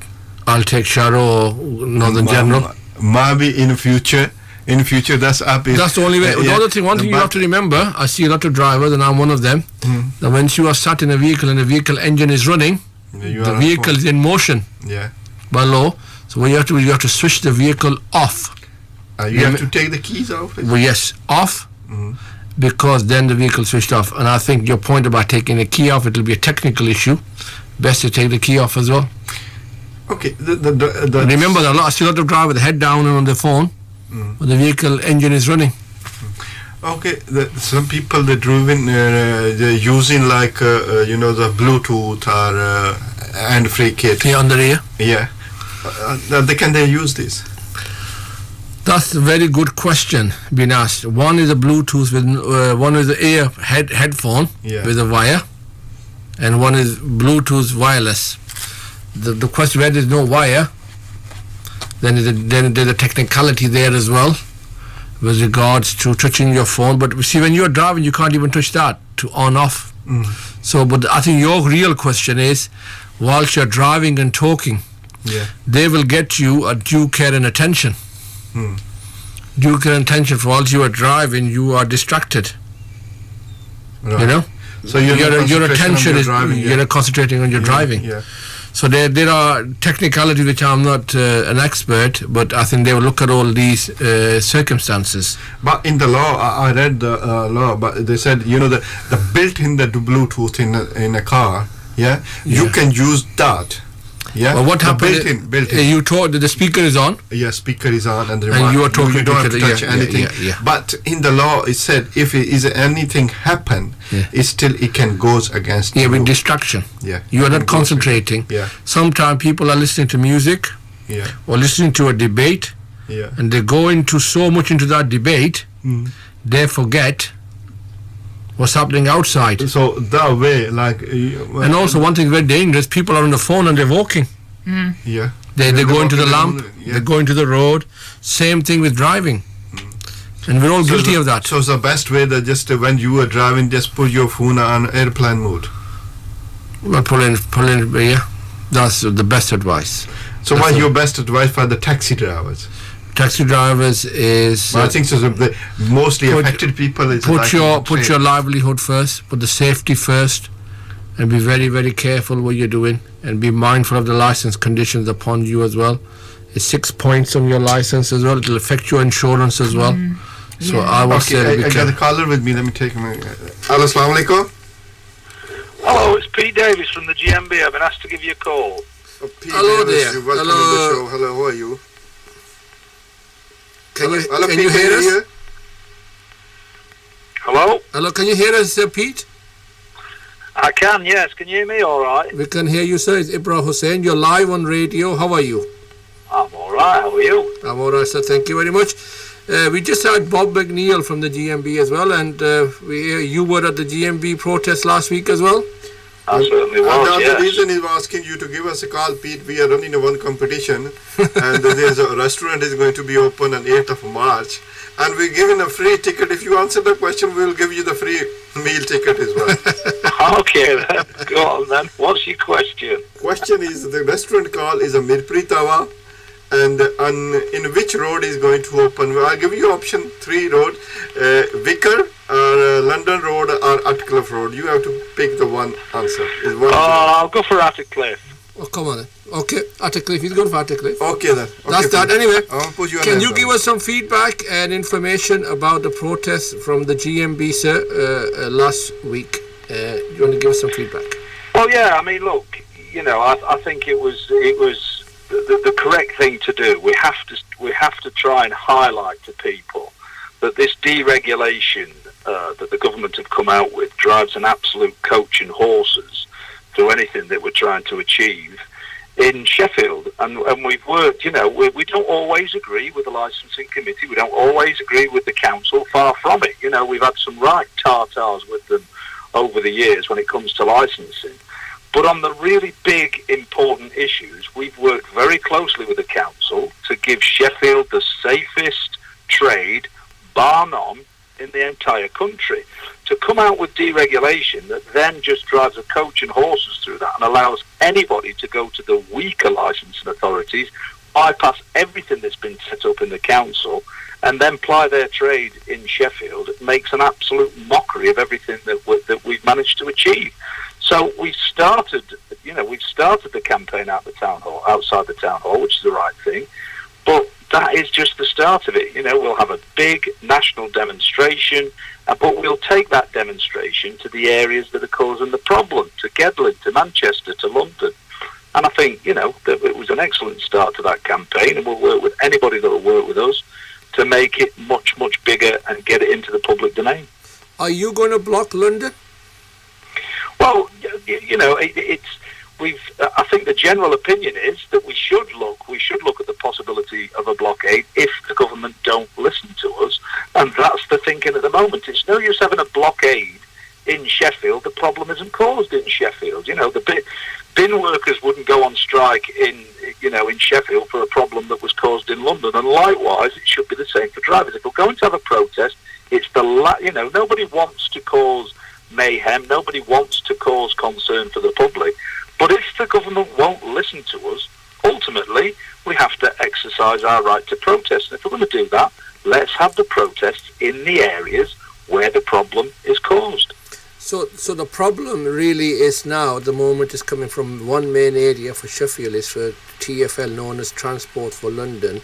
I'll take Sharo or Northern General. Maybe in future, that's the only way. The other thing, one thing you have to remember, I see a lot of drivers, and I'm one of them, that when you are sat in a vehicle and the vehicle engine is running, the vehicle is in motion by law. So what you have to switch the vehicle off. You have to take the keys off? Well, yes, off, because then the vehicle switched off. And I think your point about taking the key off, it will be a technical issue. Best to take the key off as well. Okay. Remember that I see a lot of drivers with the head down and on their phone, when the vehicle engine is running. Okay, some people they're using like the Bluetooth or hand-free kit. Yeah, on the rear. Yeah. Can they use this? That's a very good question being asked. One is a Bluetooth with one is the headphone with a wire, and one is Bluetooth wireless. The question where there's no wire, then there's a technicality there as well with regards to touching your phone. But see, when you're driving, you can't even touch that to on off. So, but I think your real question is, whilst you're driving and talking, they will get you a due care and attention. Due care and attention, for whilst you are driving, you are distracted. Right. You know, so your attention is driving, you're concentrating on your driving. Yeah. So there are technicalities which I'm not an expert, but I think they will look at all these circumstances. But in the law, I read the law, but they said the built-in the Bluetooth in a car, you can use that. Yeah. Well, what happened? Built-in. You told that the speaker is on. Yeah, speaker is on, and you are talking. You don't have to touch anything. Yeah. But in the law, it said if anything happen, it can goes against. Yeah, with distraction. Yeah. You are not concentrating. Yeah. Sometimes people are listening to music. Yeah. Or listening to a debate. Yeah. And they go into so much into that debate, they forget what's happening outside. So that way, and also one thing very dangerous, people are on the phone and they're walking. Yeah. They go into the lamp, they go into the road. Same thing with driving. And we're all guilty of that. So it's the best way that just when you are driving, just put your phone on airplane mode. Well, pull in, that's the best advice. So what's your best advice for the taxi drivers? Taxi drivers is I think so. The mostly affected people is put your livelihood first, put the safety first, and be very, very careful what you're doing, and be mindful of the license conditions upon you as well. It's 6 points on your license as well. It'll affect your insurance as well. So I would say I got a caller with me. Let me take him. Hello, assalamu alaikum. Hello, it's Pete Davis from the GMB. I've been asked to give you a call. Hello there. Welcome to the show. Hello, how are you? Can you hear us? Hello? Hello, can you hear us, Pete? I can, yes. Can you hear me all right? We can hear you, sir. It's Ibrahim Hussain. You're live on radio. How are you? I'm all right. How are you? I'm all right, sir. Thank you very much. We just had Bob McNeil from the GMB as well, and you were at the GMB protest last week as well? I certainly was, The reason is asking you to give us a call, Pete. We are running a one competition, and there's a restaurant is going to be open on 8th of March, and we're giving a free ticket. If you answer the question, we'll give you the free meal ticket as well. Okay, then. Go on, then. What's your question? Question is, the restaurant call is a Mirpuri Tawa, and in which road is going to open? I'll give you option 3 road, Vicar, or London Road, or Atcliffe Road. You have to pick the one answer. I'll go for Atcliffe. Oh, come on then. Okay, Atcliffe. He's going for Atcliffe. Okay then. Okay, that's that. Anyway, I'll put you can you give us some feedback and information about the protests from the GMB, sir, last week? You want to give us some feedback? Oh yeah, I mean, look, I think it was the correct thing to do. We have to try and highlight to people that this deregulation that the government have come out with drives an absolute coach and horses to anything that we're trying to achieve in Sheffield. And we've worked, we don't always agree with the licensing committee. We don't always agree with the council. Far from it. We've had some right tartars with them over the years when it comes to licensing. But on the really big, important issues, we've worked very closely with the council to give Sheffield the safest trade, bar none, in the entire country. To come out with deregulation that then just drives a coach and horses through that and allows anybody to go to the weaker licensing authorities, bypass everything that's been set up in the council, and then ply their trade in Sheffield, makes an absolute mockery of everything that we've managed to achieve. So we've started the campaign outside the town hall, which is the right thing, but that is just the start of it. We'll have a big national demonstration, but we'll take that demonstration to the areas that are causing the problem, to Gedling, to Manchester, to London. And I think, that it was an excellent start to that campaign, and we'll work with anybody that will work with us to make it much, much bigger and get it into the public domain. Are you going to block London? Well, I think the general opinion is that we should look at the possibility of a blockade if the government don't listen to us, and that's the thinking at the moment. It's no use having a blockade in Sheffield. The problem isn't caused in Sheffield. The bin workers wouldn't go on strike in Sheffield for a problem that was caused in London, and likewise it should be the same for drivers. If we're going to have a protest, it's nobody wants to cause mayhem, nobody wants to cause concern for the public. But if the government won't listen to us, ultimately we have to exercise our right to protest. And if we're going to do that, let's have the protests in the areas where the problem is caused. So the problem really is now, at the moment, is coming from one main area for Sheffield, is for TfL, known as Transport for London.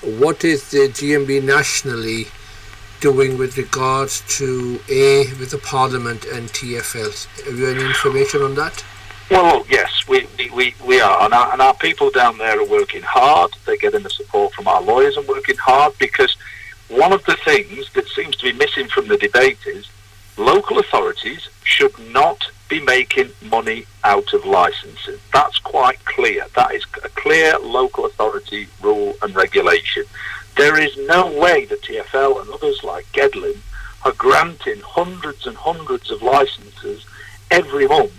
What is the GMB nationally doing with regards to with the Parliament and TfL? Have you any information on that? Well, yes, we are, and our people down there are working hard. They're getting the support from our lawyers and working hard, because one of the things that seems to be missing from the debate is local authorities should not be making money out of licensing. That's quite clear. That is a clear local authority rule and regulation. There is no way the TfL and others like Gedling are granting hundreds and hundreds of licenses every month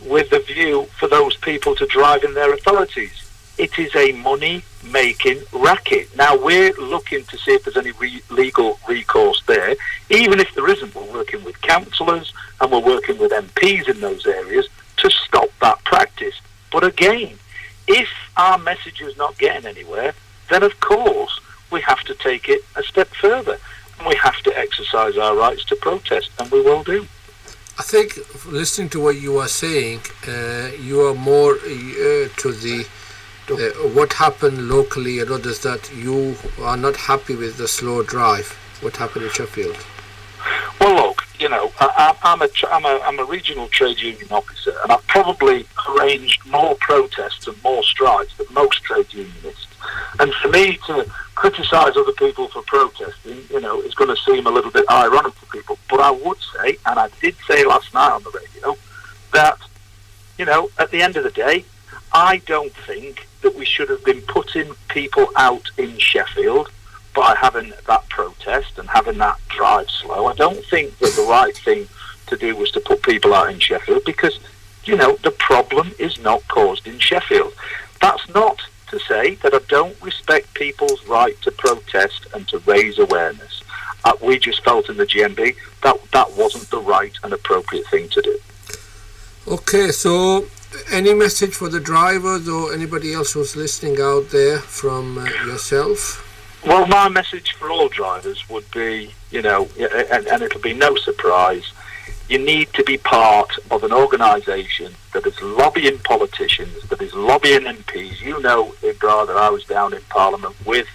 with the view for those people to drive in their authorities. It is a money-making racket. Now, we're looking to see if there's any legal recourse there. Even if there isn't, we're working with councillors and we're working with MPs in those areas to stop that practice. But again, if our message is not getting anywhere, then of course we have to take it a step further. And we have to exercise our rights to protest, and we will do. I think, listening to what you are saying, you are more to the what happened locally and others, that you are not happy with the slow drive. What happened in Sheffield? Well, look, I'm a regional trade union officer, and I've probably arranged more protests and more strikes than most trade unionists. And for me to criticise other people for protesting, is going to seem a little bit ironic to people. But I would say, and I did say last night on the radio, that, at the end of the day, I don't think that we should have been putting people out in Sheffield by having that protest and having that drive slow. I don't think that the right thing to do was to put people out in Sheffield, because, the problem is not caused in Sheffield. That's not to say that I don't respect people's right to protest and to raise awareness. We just felt in the GMB that wasn't the right and appropriate thing to do. Okay, so any message for the drivers or anybody else who's listening out there from yourself? Well, my message for all drivers would be, and it'll be no surprise, you need to be part of an organisation that is lobbying politicians, that is lobbying MPs. Ibra, that I was down in Parliament with,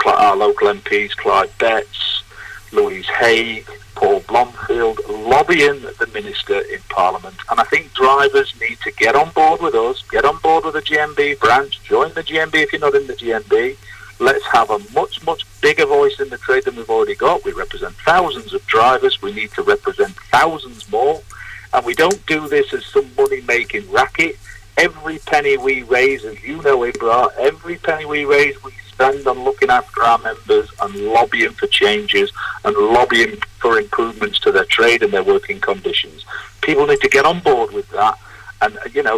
our local MPs, Clyde Betts, Louise Haigh, Paul Blomfield, lobbying the Minister in Parliament. And I think drivers need to get on board with us, get on board with the GMB branch, join the GMB if you're not in the GMB. Let's have a much, much bigger voice in the trade than we've already got. We represent thousands of drivers. We need to represent thousands more. And we don't do this as some money-making racket. Every penny we raise, as you know, Ibra, every penny we raise, we spend on looking after our members and lobbying for changes and lobbying for improvements to their trade and their working conditions. People need to get on board with that, and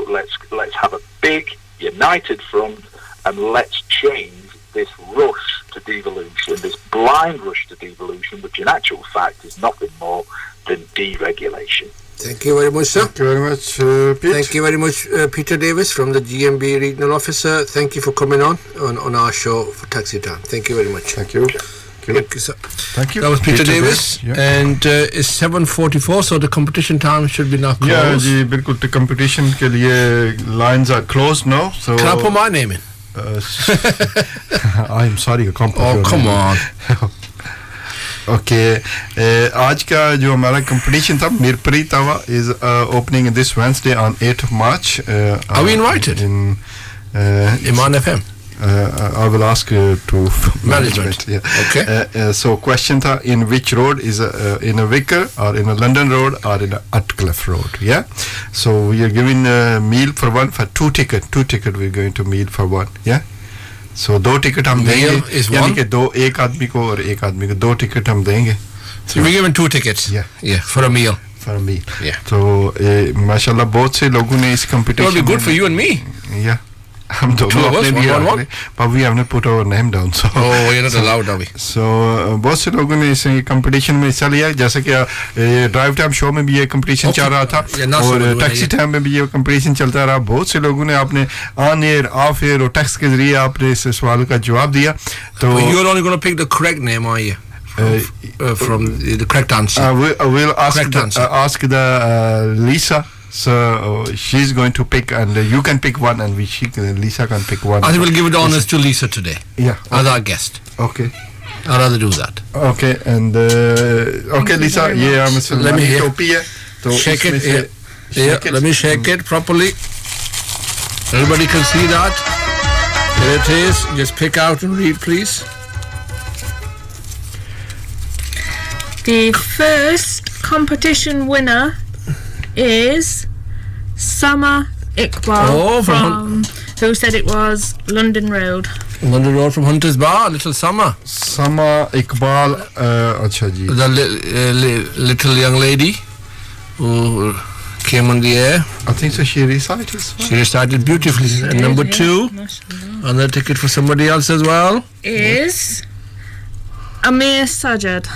let's have a big united front, and let's change this rush to devolution, this blind rush to devolution, which in actual fact is nothing more than deregulation. Thank you very much, sir. Thank you very much, Pete. Thank you very much, Peter Davis from the GMB Regional Officer. Thank you for coming on our show for Taxi Time. Thank you very much. Thank you. Thank you, sir. Thank you. That was Peter Davis, and it's 7:44, so the competition time should be now closed. Yeah, जी बिल्कुल the competition के लिए lines are closed now. So can I put my name in? I'm sorry, I can't put your come name on. Okay, आज का जो हमारा competition था मीरपुरी तवा is opening this Wednesday on 8th of March. Are we invited? In Iman FM. I will ask to management. Yeah. Okay. So question tha, in which road is in a Wicker or in a London Road or in a Utcliffe Road? Yeah. So we are giving a meal for one for two ticket we're going to meal for one. Yeah. So दो ticket हम देंगे यानी कि दो एक आदमी को और एक आदमी को दो टिकट हम देंगे. So we're giving 2 tickets. Yeah, for a meal. For a meal. Yeah. So माशाल्लाह बहुत से लोगों ने इस competition. It will be good for you and me. Yeah. हम दोनों अपने लिए but we have not put our name down, so we're not allowed, are we? So बहुत से लोगों ने इस competition में हिस्सा लिया, जैसे कि drive time show में भी ये competition चल रहा था और taxi time में भी ये competition चलता रहा. बहुत से लोगों ने आपने on air, off air और text के जरिए आपने इस सवाल का जवाब दिया. तो you're only going to pick the correct name, are you? From the correct answer. We'll ask the Lisa. So she's going to pick, and you can pick one, and Lisa can pick one. I think we'll give it honors to Lisa today. Yeah, as our guest. Okay. I'd rather do that. Okay, and okay, Lisa. Yeah, let me shake it. Yeah, let me shake it properly. Everybody can see that. There it is. Just pick out and read, please. The first competition winner is Sama Iqbal from who said it was London Road. London Road from Hunter's Bar, little Sama. Sama Iqbal, acha ji. The little young lady who came on the air. I think so. She recited. She recited beautifully. And number 2, another ticket for somebody else as well, is Amir Sajid.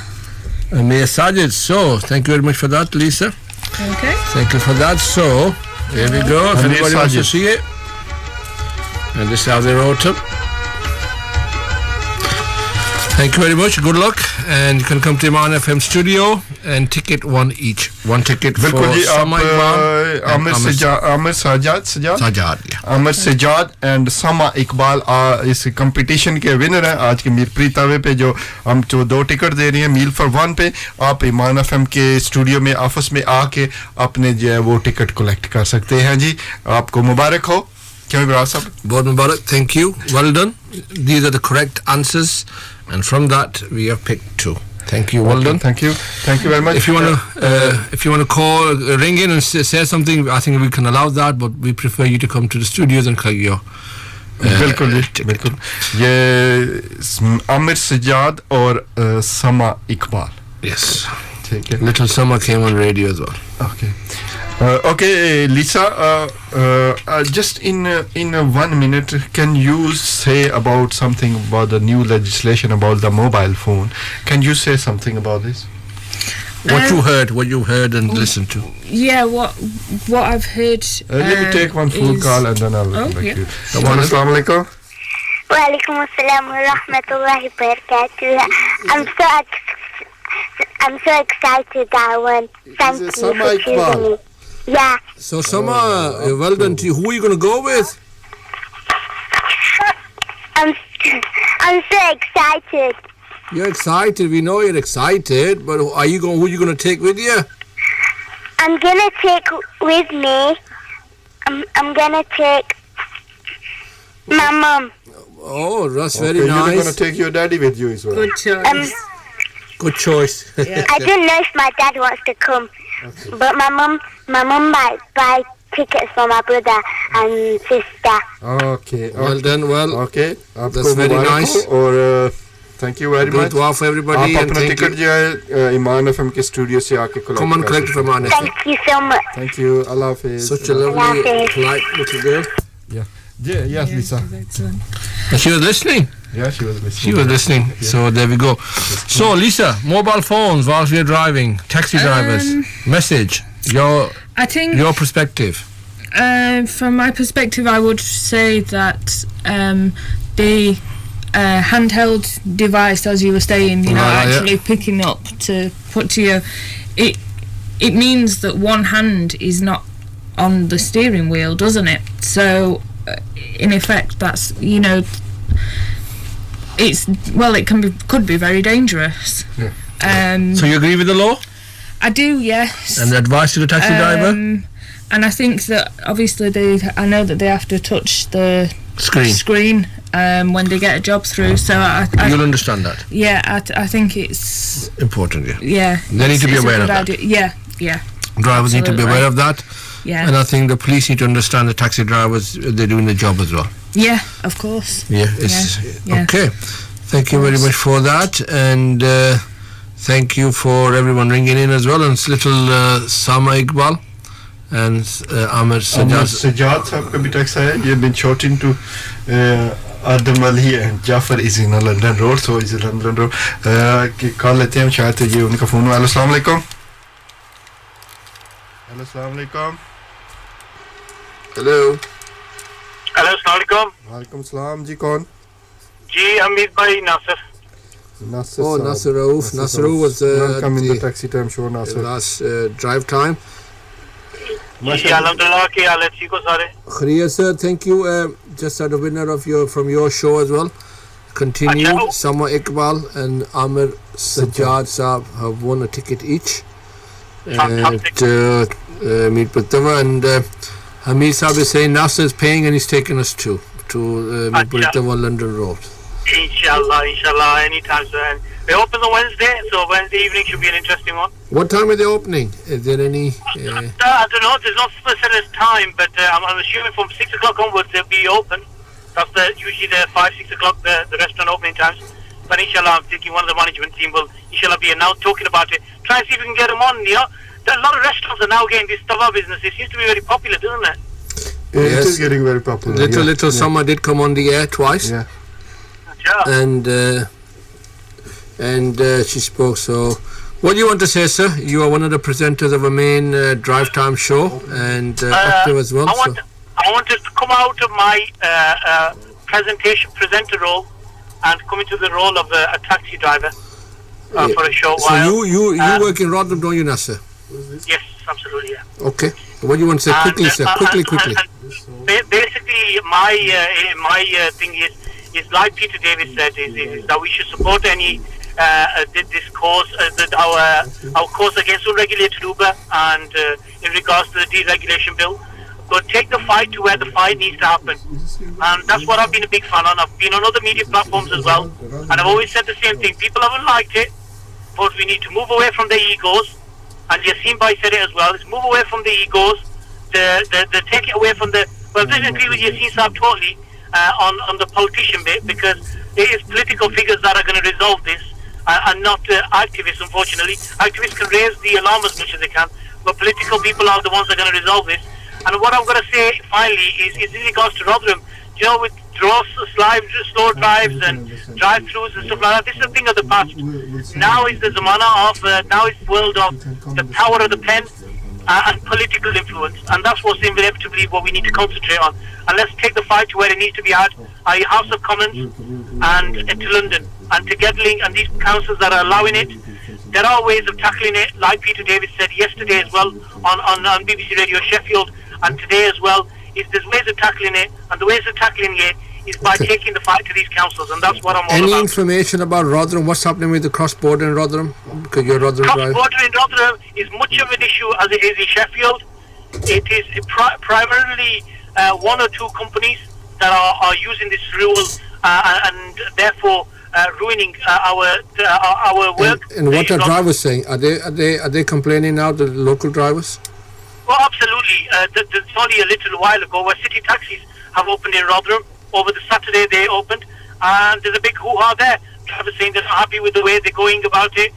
Amir Sajid. So, thank you very much for that, Lisa. Okay. Thank you for that. So, here we go. If anybody wants to see it. And this is how they wrote it. Thank you very much. Good luck. And you can come to Iman FM studio and ticket one each. One ticket for Sama Iqbal. Amir Sajad and Sama Iqbal इस competition के winner हैं. आज के मीरपुरी तवे पे जो हम जो 2 टिकट दे रही हैं मील फॉर वन पे, आप इमान एफएम के स्टूडियो में ऑफिस में आके अपने जो है वो टिकट कलेक्ट कर सकते हैं जी. आपको मुबारक हो. क्यों इब्राहिम साहब? बहुत मुबारक. Thank you. Well done. These are the correct answers. And from that, we have picked 2. Thank you. Well done. Thank you. Thank you very much. If you want to call, ring in and say something, I think we can allow that. But we prefer you to come to the studios and collect your. बिल्कुल बिल्कुल. ये आमिर सजाद और समा Iqbal. Yes. ठीक है. Little Sama came on radio as well. Okay. Okay, Lisa. Just in 1 minute, can you say about something about the new legislation about the mobile phone? Can you say something about this? What you heard and listened to. Yeah, what I've heard. Let me take one phone call and then I'll come back to you. Assalamu alaikum. Wa alaikum assalam wa rahmatullahi wa barakatuh. I'm so excited that I won. Thank you for choosing me. Yeah. So Sama, well done to you. Who are you going to go with? I'm so excited. You're excited. We know you're excited, but who are you going to take with you? I'm gonna take with me. I'm gonna take my mom. Oh, that's very nice. You're going to take your daddy with you as well. Good choice. Good choice. I don't know if my dad wants to come, But my mum might buy tickets for my brother and sister. Okay. Well done. Well, okay. That's very nice. और thank you very much. दुआ for everybody. आप अपना ticket जो है ईमान FM के studio से आके come and collect from Iman FM. Thank you so much. Thank you. Allah Hafiz. Such a lovely, polite little girl. Yeah. Yes, Lisa. And she was listening. Yeah, she was listening. She was listening. Yeah. So there we go. So Lisa, mobile phones whilst we are driving, taxi drivers, message. I think your perspective. From my perspective, I would say that the handheld device, as you were saying, actually picking up to put to you, it means that one hand is not on the steering wheel, doesn't it? So in effect, that's it could be very dangerous. Yeah. So you agree with the law? I do, yes. And the advice to the taxi driver? And I think that obviously I know that they have to touch the screen when they get a job through. So you'll understand that. Yeah, I think it's important. Yeah. Yeah. They need to be aware of that. Yeah. Drivers need to be aware of that. Yeah. And I think the police need to understand the taxi drivers, they're doing the job as well. Yeah, of course. Yeah. Okay. Thank you very much for that, and thank you for everyone ringing in as well. And it's little Sama Iqbal and Amir Sajjad sahab ka bhi text hai. You've been shouting to Adam Ali and Jafar is in a London road, so is a London road. Call lete hain, shayad ye unka phone. Hello, assalamu alaikum. Hello, assalamu alaikum. Hello. Hello, assalamu alaikum. Walaikum salam. Ji kaun? Ji Hamid bhai Nasir. Nasir. Oh, Nasir Rauf. Nasir Rauf was welcome in the taxi time show. Nasir. Last drive time. Alhamdulillah, ki haal hai? Theek ho sare? Khariya sir, thank you. Just had a winner of from your show as well. Continue. Sama Iqbal and Amir Sajjad Saab have won a ticket each. Meet Pratava and Hamid Saab is saying Nasir is paying and he's taking us to Meet Pratava London Road. Inshallah, anytime sir. They open on Wednesday, so Wednesday evening should be an interesting one. What time are they opening? Is there any? I don't know. There's no specific time, but I'm assuming from 6 o'clock onwards they'll be open. That's usually the 5-6 o'clock the restaurant opening times. But inshallah, I'm thinking one of the management team will inshallah be now talking about it. Try and see if we can get them on. A lot of restaurants are now getting this tawa business. It seems to be very popular, doesn't it? It is getting very popular. Little Summer did come on the air twice. Yeah. And she spoke. So, what do you want to say, sir? You are one of the presenters of a main drive time show and active as well. I wanted to come out of my presenter role and come into the role of a taxi driver for a short while. So you work in Rotherham, don't you, Nasser? Yes, absolutely. Yeah. Okay. What do you want to say quickly, sir? Quickly. Basically, my thing is like Peter Davis said, is that we should support any this cause, our cause against unregulated Uber, and in regards to the deregulation bill. But take the fight to where the fight needs to happen, and that's what I've been a big fan on. I've been on other media platforms as well, and I've always said the same thing. People haven't liked it, but we need to move away from the egos. And Yassine Bhai said it as well. It's move away from the egos, the take it away from the. Well, I didn't agree with Yassine Saab totally on the politician bit, because it is political figures that are going to resolve this, and not activists. Unfortunately, activists can raise the alarm as much as they can, but political people are the ones that are going to resolve this. And what I'm going to say finally is in regards to Rotherham, with slow drives and drive-throughs and stuff like that, this is a thing of the past. Now is the zamana of, now is the world of the power of the pen and political influence. And that's what's inevitably what we need to concentrate on. And let's take the fight to where it needs to be at, i.e. House of Commons and to London. And to get linked, and these councils that are allowing it, there are ways of tackling it, like Peter Davis said yesterday as well on BBC Radio Sheffield, and today as well, is there's ways of tackling it, and the ways of tackling it is by taking the fight to these councils, and that's what I'm all about. Any information about Rotherham? What's happening with the cross-border in Rotherham? Because you're Rotherham driver. Cross-border in Rotherham is much of an issue as it is in Sheffield. It is primarily one or two companies that are using this rule, and therefore ruining our work. And what are drivers saying? Are they complaining now, the local drivers? Well, absolutely. There's only a little while ago where city taxis have opened in Rotherham. Over the Saturday they opened, and there's a big hoo-ha there. Drivers saying they're not happy with the way they're going about it.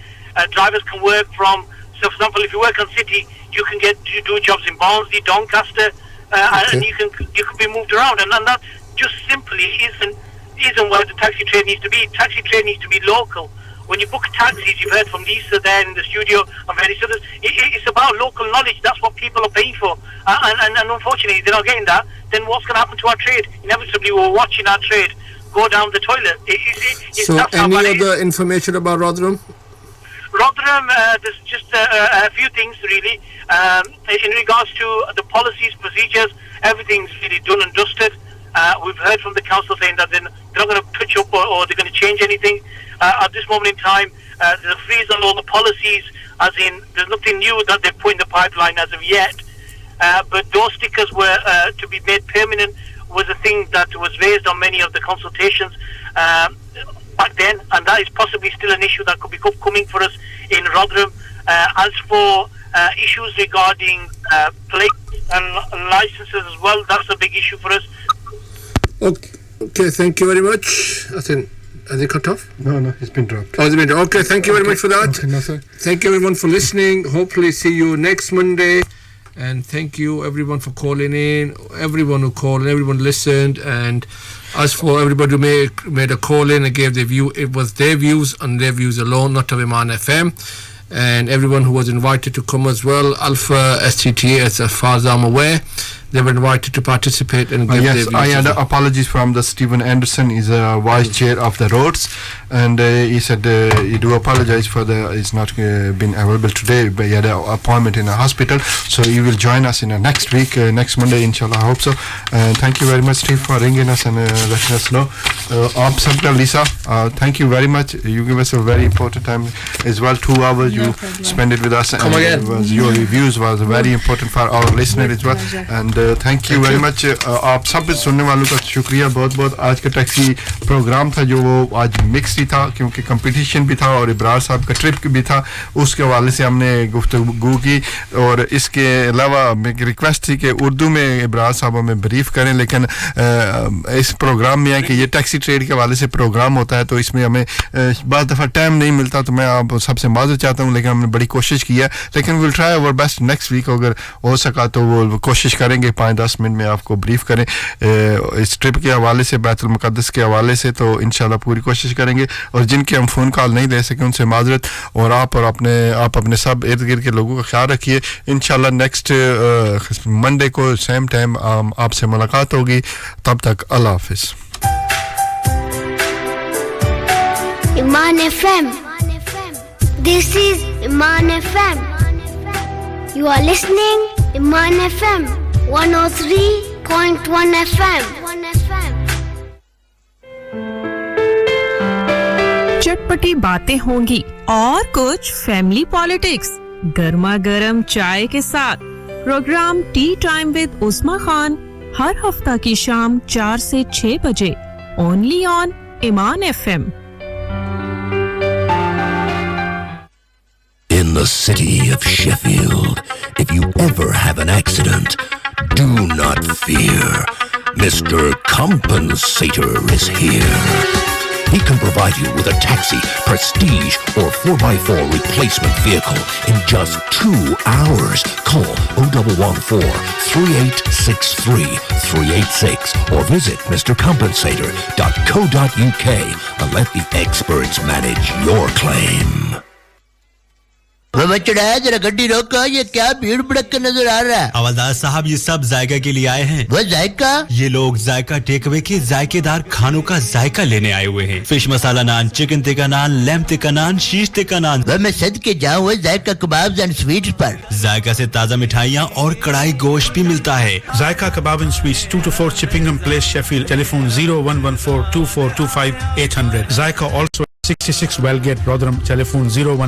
Drivers can work from, so for example, if you work on city, you can you do jobs in Barnsley, Doncaster, and you can be moved around, and that just simply isn't where the taxi trade needs to be. Taxi trade needs to be local. When you book taxis, you've heard from Lisa there in the studio and various others, it's about local knowledge. That's what people are paying for. And unfortunately, they're not getting that. Then what's going to happen to our trade? Inevitably, we're watching our trade go down the toilet. So any other information about Rotherham? Rotherham, there's just a few things really. In regards to the policies, procedures, everything's really done and dusted. We've heard from the council saying that they're not going to touch up or they're going to change anything. At this moment in time, there's a freeze on all the policies, as in there's nothing new that they've put in the pipeline as of yet. But those stickers were to be made permanent was a thing that was raised on many of the consultations back then, and that is possibly still an issue that could be coming for us in Rotherham. As for issues regarding plates and licenses as well, that's a big issue for us. Okay, thank you very much. I think, has it cut off? No, it's been dropped. Oh, it's been dropped. Okay, thank you very much for that. Okay, no, sir. Thank you everyone for listening. Hopefully see you next Monday. And thank you everyone for calling in, everyone who called, everyone listened. And as for everybody who made a call in and gave their view, it was their views and their views alone, not of Iman FM. And everyone who was invited to come as well, Alpha STTA, as far as I'm aware, they were invited to participate and give their views. I had apologies from the Stephen Anderson, is a vice chair of the roads, and he said he do apologize for he's not been available today, but he had an appointment in a hospital, so he will join us in next week, next Monday, inshallah. I hope so. Thank you very much, Steve, for ringing us and letting us know. Lisa, thank you very much. You give us a very important time as well. 2 hours you spend it with us. Come again. Your reviews was very important for our listeners as well. And thank you very much आप सब सुनने वालों का शुक्रिया बहुत बहुत आज का टैक्सी प्रोग्राम था जो वो आज मिक्स ही था क्योंकि कंपटीशन भी था और इब्रार साहब का ट्रिप भी था उसके हवाले से हमने गुफ्तगू की और इसके अलावा मेरी रिक्वेस्ट थी कि उर्दू में इब्रार साहब हमें ब्रीफ करें लेकिन इस प्रोग्राम में है कि ये टैक्सी ट्रेड के हवाले से प्रोग्राम होता है तो इसमें हमें बहुत दफ़ा टाइम नहीं मिलता तो मैं आप सबसे माज़रत चाहता हूँ लेकिन हमने बड़ी कोशिश की है लेकिन will try our best next week अगर हो सका तो वो कोशिश करेंगे 5-10 मिनट में आपको ब्रीफ करें इस ट्रिप के हवाले से बैतुल मुक़द्दस के हवाले से तो इंशाल्लाह पूरी कोशिश करेंगे और जिनके हम फ़ोन कॉल नहीं दे सके उनसे माज़रत और आप अपने सब इर्द गिर्द के लोगों का ख्याल रखिए इंशाल्लाह नेक्स्ट मंडे को सेम टाइम आपसे मुलाकात होगी तब तक अल्लाह हाफ़िज़ Iman FM. This is Iman FM. You are listening Iman FM 103.1 FM. चटपटी बातें होंगी और कुछ फैमिली पॉलिटिक्स गर्मा गर्म चाय के साथ program tea time with Usma Khan हर हफ्ता की शाम 4 से 6 बजे only on Iman FM In the city of Sheffield, if you ever have an accident, do not fear. Mr. Compensator is here. He can provide you with a taxi, prestige, or 4x4 replacement vehicle in just 2 hours. Call 0114-3863-386 or visit mrcompensator.co.uk and let the experts manage your claim. जरा गड्डी रोको ये क्या भीड़ भड़क नजर आ रहा है हवलदार साहब ये सब जायका के लिए आए हैं वो जायका ये लोग जायका टेक अवे के जायकेदार खानों का जायका लेने आए हुए हैं फिश मसाला नान चिकन टिक्का नान लैम्ब टिक्का नान शीश टिक्का नान मैं सदके जाऊं वो जायका कबाब्स एंड स्वीट्स पर जायका से ताजा मिठाइयां और कढ़ाई गोश्त भी मिलता है Zaika kebab and sweets 2 to 4 Chippingham Place Sheffield telephone 01142425 800 Zaika also 66 Wellgate Rotherham telephone 016